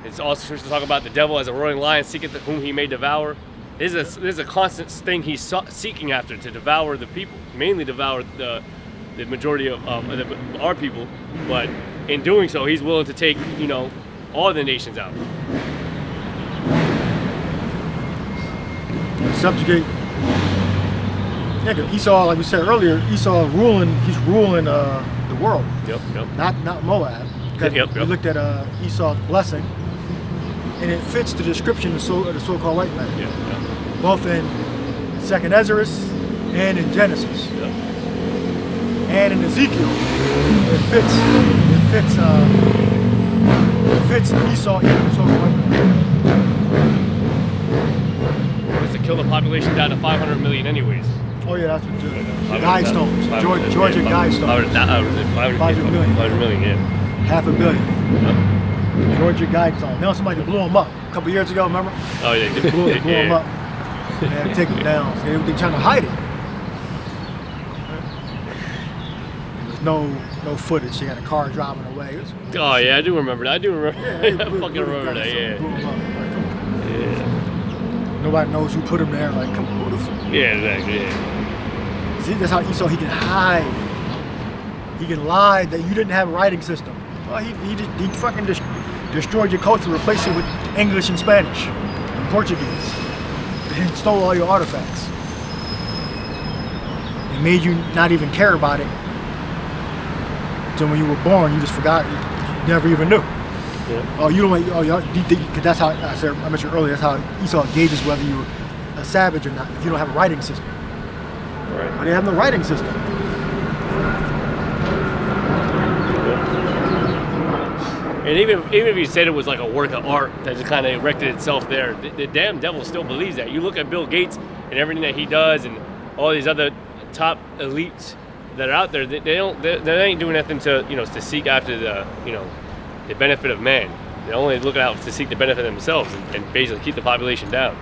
It's also scripture to talk about the devil as a roaring lion seeketh whom he may devour. There's a constant thing he's seeking after, to devour the people, mainly devour the majority of our people. But in doing so, he's willing to take, you know, all the nations out. Subjugate. Yeah, 'cause Esau, like we said earlier, he's ruling the world. Yep. Not Moab. 'Cause Yep. We looked at Esau's blessing, and it fits the description of the so-called white man. Yeah. Both in 2nd Ezra and in Genesis. Yep. And in Ezekiel, it fits Esau in the so-called white man. Was to kill the population down to 500 million, anyways. Oh yeah, that's what Guidestones. Georgia Guidestones. 500 million. 500 million, yeah. $500 million. Yep. Georgia Guidestones. Now somebody blew them up a couple years ago, remember? Oh yeah. They blew them up. They had to take them down. So they were trying to hide it. There was no footage. They had a car driving away. Oh yeah, I do remember that. I Yeah, fucking remember that. Yeah. Blew them up. Yeah. Nobody knows who put them there. Like, come on, who the fuck? Yeah, exactly. Yeah. See, that's how Esau, he can hide. He can lie that you didn't have a writing system. Well, he fucking destroyed your culture, replaced it with English and Spanish and Portuguese. He stole all your artifacts. It made you not even care about it. So when you were born, you just forgot. You never even knew. Yeah. Oh, you don't. Oh, because that's how I mentioned earlier. That's how Esau gauges whether you're a savage or not. If you don't have a writing system. Right. But they have no writing system. And even if you said it was like a work of art that just kind of erected itself there, the damn devil still believes that. You look at Bill Gates and everything that he does, and all these other top elites that are out there. They ain't doing nothing to to seek after the benefit of man. They're only looking out to seek the benefit of themselves and basically keep the population down.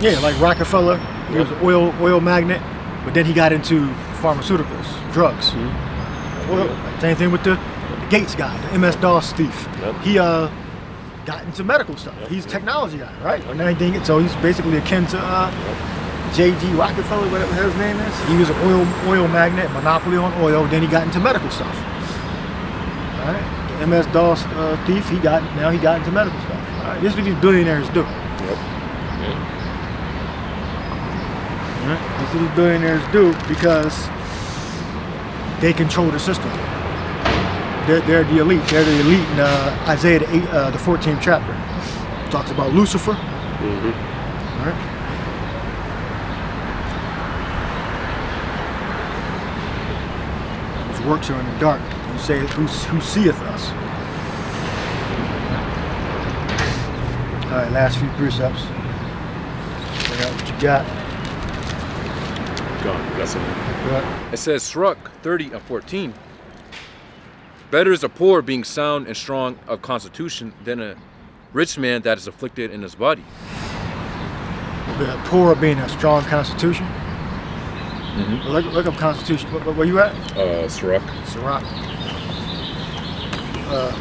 Yeah, like Rockefeller, he was an oil magnate, but then he got into pharmaceuticals, drugs. Mm-hmm. Oil. Same thing with the Gates guy, the MS-DOS thief. Yep. He got into medical stuff. Yep. He's a technology guy, right? And everything. So he's basically akin to J.G. Rockefeller, whatever his name is. He was an oil magnate, monopoly on oil. Then he got into medical stuff. All right, the MS-DOS thief. He got into medical stuff. All right, this is what these billionaires do. Yep. That's what these billionaires do because they control the system. They're the elite. They're the elite in Isaiah the 14th chapter. It talks about Lucifer. Mm-hmm. All right. Whose works are in the dark. You say, who seeth us? All right, last few precepts. Figure out what you got. That's it. It says Sirach 30 and 14. Better is a poor being sound and strong of constitution than a rich man that is afflicted in his body. The poor being a strong constitution. Mm-hmm. Look up constitution. Where you at? Sirach. Sirach.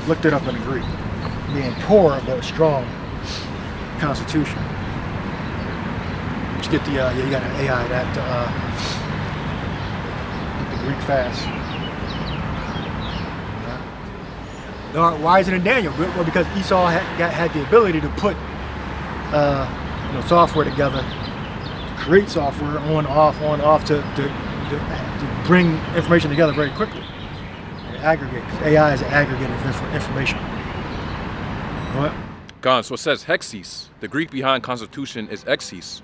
Looked it up in the Greek. Being poor but a strong constitution. Let's get the you got an AI that get the Greek fast. They aren't wiser than Daniel, well, because Esau had the ability to put software together, to create software on off to bring information together very quickly. And aggregate, because AI is an aggregate of information. What? Gone. So it says hexis. The Greek behind constitution is exis.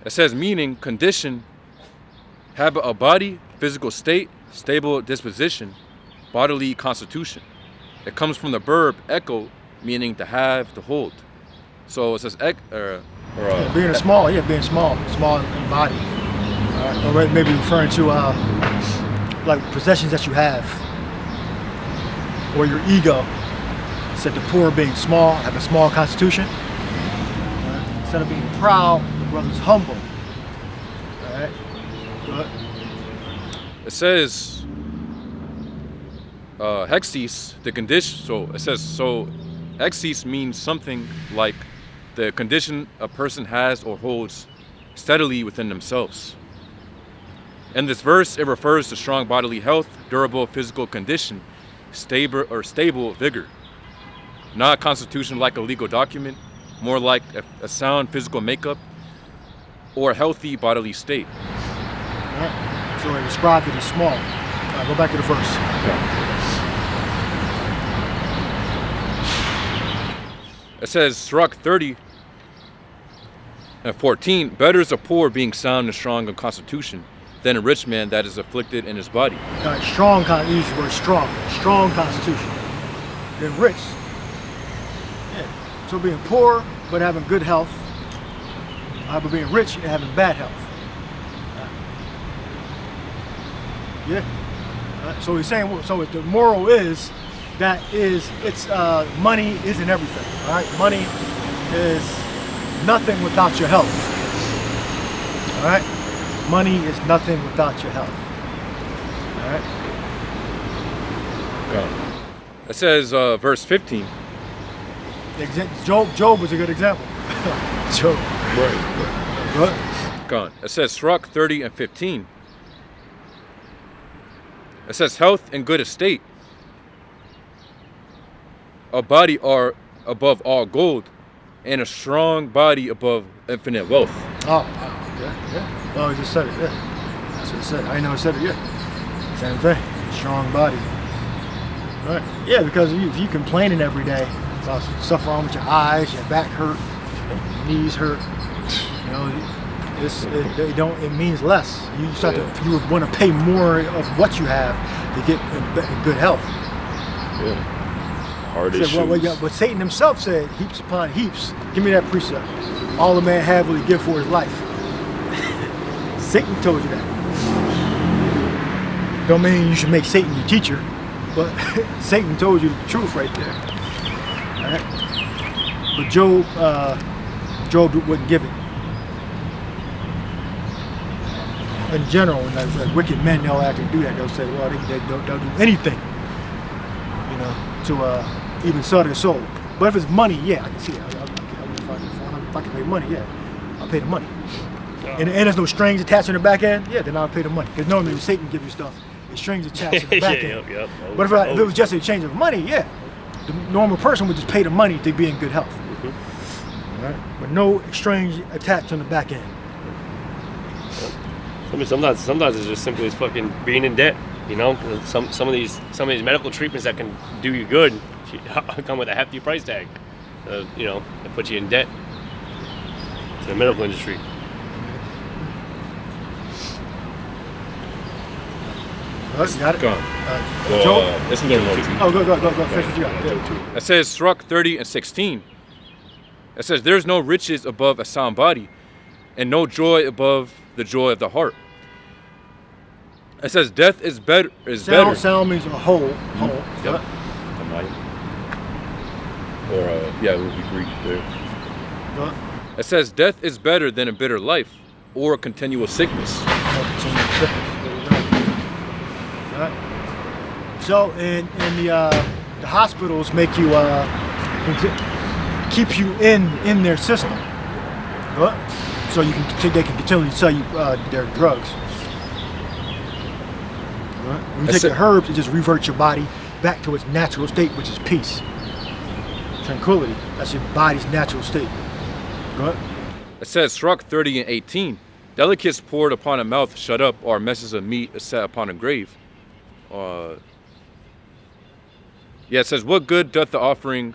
It says meaning, condition, habit of body, physical state, stable disposition, bodily constitution. It comes from the verb echo, meaning to have, to hold. So it says being small in body, or maybe referring to like possessions that you have, or your ego. It said the poor being small, have a small constitution. Instead of being proud, the brother's humble. All right. Go ahead. It says hexis, the condition. So it says hexis means something like the condition a person has or holds steadily within themselves. In this verse, it refers to strong bodily health, durable physical condition, stable vigor. Not a constitution like a legal document, more like a sound physical makeup or a healthy bodily state. All right. So it described it as small. All right, go back to the verse. It says, Sirach 30 and 14, better is a poor being sound and strong in constitution than a rich man that is afflicted in his body. All right, use the word strong constitution. Then rich. Yeah. So being poor but having good health, but being rich and having bad health. Yeah. So he's saying, so the moral is that it's money isn't everything. All right, money is nothing without your health. All right, money is nothing without your health. All right. It says, verse 15. Job was a good example. Job. Right. What? Gone. It says Sirach 30 and 15. It says health and good estate. A body are above all gold, and a strong body above infinite wealth. Oh, yeah. Oh, he just said it, yeah. That's what it said. I didn't know it said it yet. Same thing. Strong body. Right. Yeah, because if you complaining every day about stuff wrong with your eyes, your back hurt, your knees hurt, you know, it means less. You start you would want to pay more of what you have to get in good health. Yeah. Hard issues. But Satan himself said, heaps upon heaps. Give me that precept. All a man have will he give for his life. Satan told you that. Don't mean you should make Satan your teacher, but Satan told you the truth right there. All right? But Job wouldn't give it. In general, when like wicked men, they'll actually do that. They'll say, well, they'll do anything, you know, to even sell their soul. But if it's money, yeah, I can see it. If I can pay money, yeah, I'll pay the money. And there's no strings attached on the back end, yeah, then I'll pay the money. Because normally when Satan gives you stuff, there's strings attached to the back end. Yep. But if it was just a change of money, yeah, the normal person would just pay the money to be in good health. Mm-hmm. All right? But no strings attached on the back end. I mean, sometimes it's just simply as fucking being in debt. You know, some of these medical treatments that can do you good come with a hefty price tag. You know, that puts you in debt to the medical industry. You got it? Gone. Joe? It's a little low too. Oh, go. Finish what you got. Yeah. It says Sirach 30 and 16. It says, there's no riches above a sound body, and no joy above the joy of the heart. It says death is better. Sound means a whole. Mm-hmm. Yep. Or yeah, it would be Greek there. What? It says death is better than a bitter life or a continual sickness. Right. So in the hospitals make you keep you in their system. What? So they can continue to sell you their drugs. Right? When you take the herbs, it just reverts your body back to its natural state, which is peace, tranquility. That's your body's natural state. Go ahead. It says Sirach 30 and 18. Delicates poured upon a mouth shut up, or messes of meat is set upon a grave. Yeah, it says, what good doth the offering,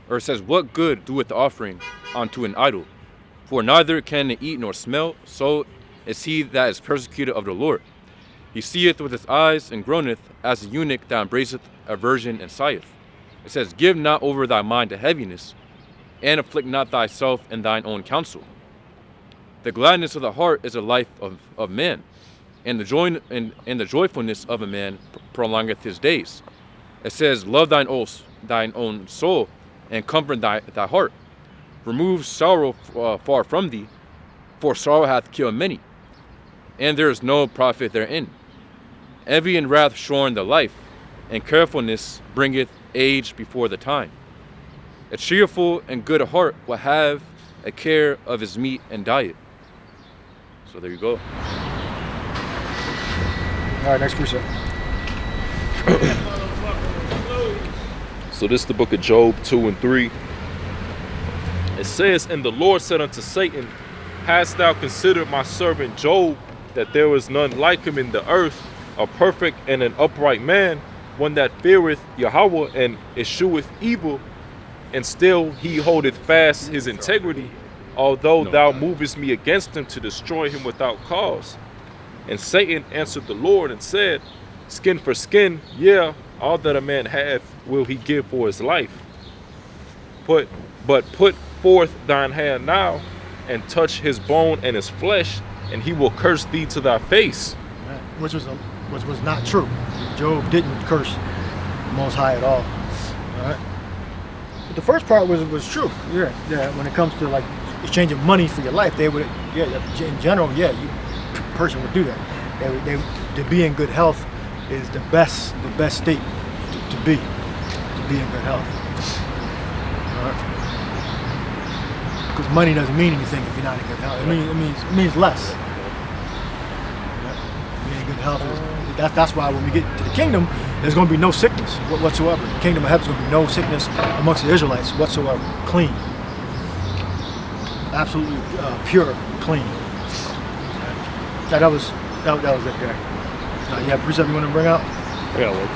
or it says, what good doeth the offering unto an idol? For neither can it eat nor smell, so is he that is persecuted of the Lord. He seeth with his eyes and groaneth as a eunuch that embraceth aversion and sigheth. It says, give not over thy mind to heaviness, and afflict not thyself in thine own counsel. The gladness of the heart is the life of man, and the joyfulness of a man prolongeth his days. It says, love thine thine own soul, and comfort thy heart. Remove sorrow far from thee, for sorrow hath killed many, and there is no profit therein. Envy and wrath shorn the life, and carefulness bringeth age before the time. A cheerful and good heart will have a care of his meat and diet. So there you go. All right, next precept. So this is the book of Job 2 and 3. It says, and the Lord said unto Satan, hast thou considered my servant Job, that there is none like him in the earth, a perfect and an upright man, one that feareth Yahweh and escheweth evil, and still he holdeth fast his integrity, although thou movest me against him to destroy him without cause. And Satan answered the Lord and said, skin for skin, yeah, all that a man hath will he give for his life. But put forth thine hand now, and touch his bone and his flesh, and he will curse thee to thy face. Which was not true. Job didn't curse the Most High at all. All right. But the first part was true. Yeah. When it comes to like exchanging money for your life, they would. Yeah. In general, yeah, a person would do that. They to be in good health is the best state to be in good health. All right. Because money doesn't mean anything if you're not in good health. It means less. Being in good health that's why when we get to the kingdom, there's going to be no sickness whatsoever. The kingdom of heaven is going to be no sickness amongst the Israelites whatsoever. Clean, absolutely pure, clean. That was it there. You have precept you want to bring out? I got one.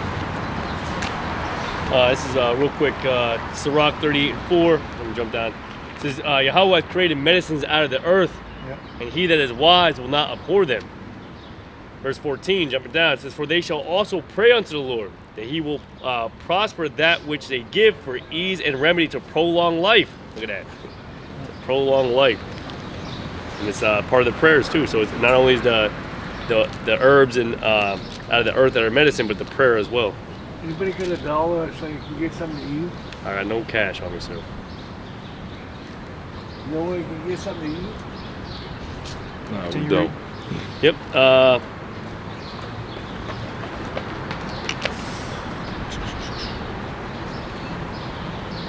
This is real quick. Sirach 38:4. Let me jump down. It says, Yahweh hath created medicines out of the earth, and he that is wise will not abhor them. Verse 14, jumping down, it says, for they shall also pray unto the Lord, that he will prosper that which they give for ease and remedy to prolong life. Look at that. To prolong life. And it's part of the prayers too. So it's not only the herbs and out of the earth that are medicine, but the prayer as well. Anybody got $1 so you can get something to eat? I got no cash on me, sir. No way you can get something to eat? No, we don't. Yep.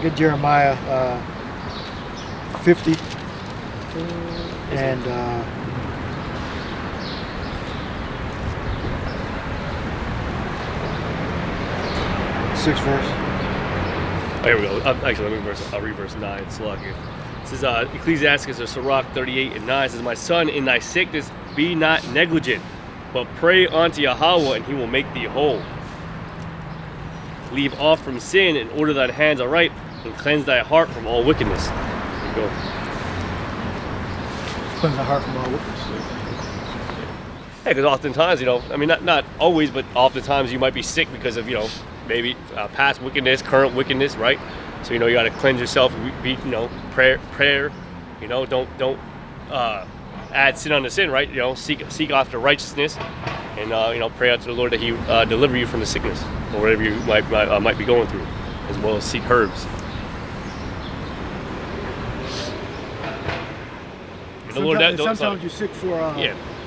Get Jeremiah 50 and 6th verse. Oh, here we go. Actually, I'll read verse 9. Slugging. It says, Ecclesiastes or Sirach 38:9 says, my son, in thy sickness be not negligent, but pray unto Yahweh, and he will make thee whole. Leave off from sin, and order thine hands aright, and cleanse thy heart from all wickedness. There you go. Cleanse the heart from all wickedness. Yeah, because oftentimes, not always, but oftentimes you might be sick because of, maybe past wickedness, current wickedness, right? So, you got to cleanse yourself, prayer, don't add sin unto sin, right? Seek after righteousness, and, pray out to the Lord that he deliver you from the sickness or whatever you might be going through, as well as seek herbs. Sometimes you're sick for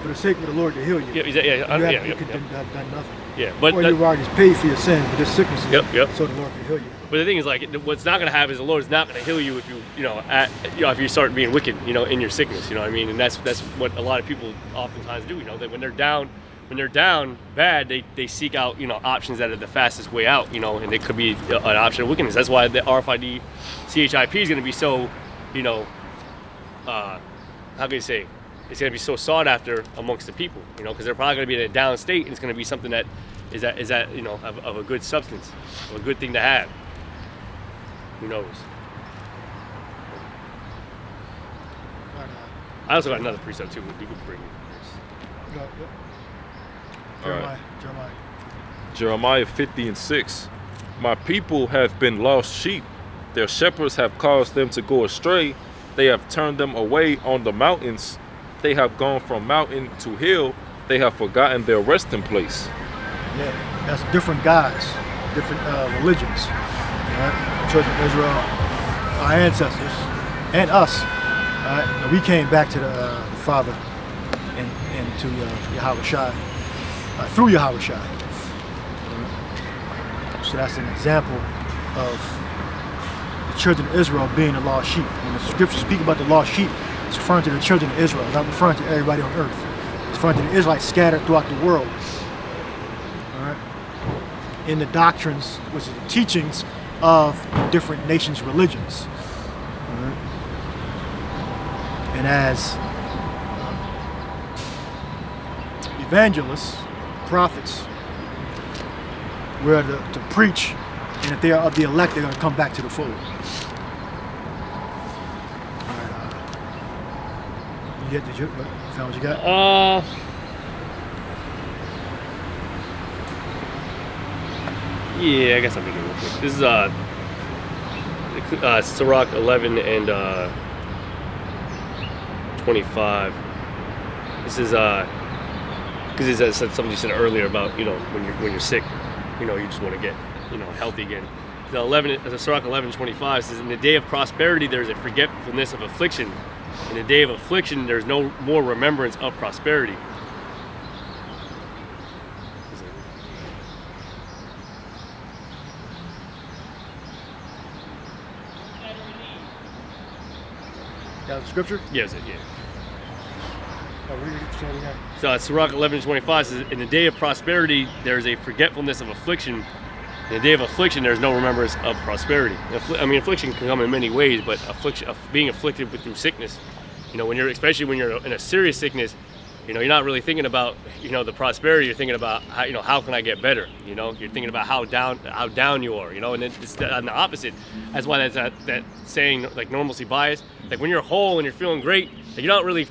the sake of the Lord to heal you. You could have done nothing. Yeah, but or you've already paid for your sins, but this sickness is so the Lord can heal you. But the thing is, what's not going to happen is the Lord's not going to heal you if if you start being wicked, in your sickness. You know what I mean? And that's what a lot of people oftentimes do. That when they're down bad, they seek out options that are the fastest way out. And it could be an option of wickedness. That's why the RFID CHIP is going to be so, how can you say? It's going to be so sought after amongst the people, because they're probably going to be in a down state, and it's going to be something that is of a good substance, of a good thing to have. Who knows? I also got another precept too. You could bring it. Jeremiah. Jeremiah 50:6. My people have been lost sheep. Their shepherds have caused them to go astray. They have turned them away on the mountains. They have gone from mountain to hill. They have forgotten their resting place. Yeah, that's different gods, different religions. right? The children of Israel, our ancestors, and us. Right? And we came back to the Father and to Yahweh Shai, through Yahweh Shai. So that's an example of the children of Israel being the lost sheep. When the scriptures speak about the lost sheep, it's referring to the children of Israel, not referring to everybody on earth. It's referring to the Israelites scattered throughout the world. All right? In the doctrines, which is the teachings of the different nations' religions. All right? And as evangelists, prophets, we're to preach, and if they are of the elect, they're going to come back to the fold. All right, did you found what you got? Yeah, I guess I'll make it real quick. This is Sirach 11 and 25. This is because it said something you said earlier about, you know, when you're sick, you know, you just want to get, you know, healthy again. The Sirach 11:25 says, "In the day of prosperity, there is a forgetfulness of affliction. In the day of affliction, there's no more remembrance of prosperity." That was the scripture? Yes, yeah. Oh, read it, say it again. So Sirach 11:25 says, "In the day of prosperity, there is a forgetfulness of affliction. In the day of affliction, there is no remembrance of prosperity." Affliction can come in many ways, but being afflicted through sickness, you know, especially when you're in a serious sickness, you know, you're not really thinking about, you know, the prosperity. You're thinking about how, you know, how can I get better? You know, you're thinking about how down you are. You know, and it's on the opposite. That's why that's that saying, like, normalcy bias. Like, when you're whole and you're feeling great, like, you don't really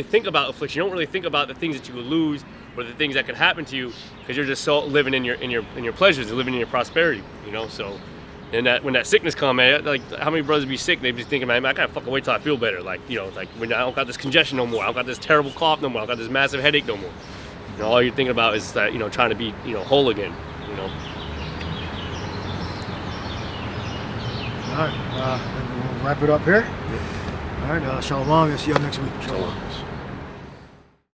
think about affliction. You don't really think about the things that you would lose or the things that could happen to you, because you're just so living in your pleasures, you're living in your prosperity. You know, so. And when that sickness comes, man, like, how many brothers be sick? They be thinking, man, I gotta fucking wait till I feel better. Like, you know, like, when I don't got this congestion no more, I don't got this terrible cough no more, I don't got this massive headache no more. You know, all you're thinking about is that, you know, trying to be, you know, whole again. You know. All right, we'll wrap it up here. All right, shalom. I'll see you next week. Shalom.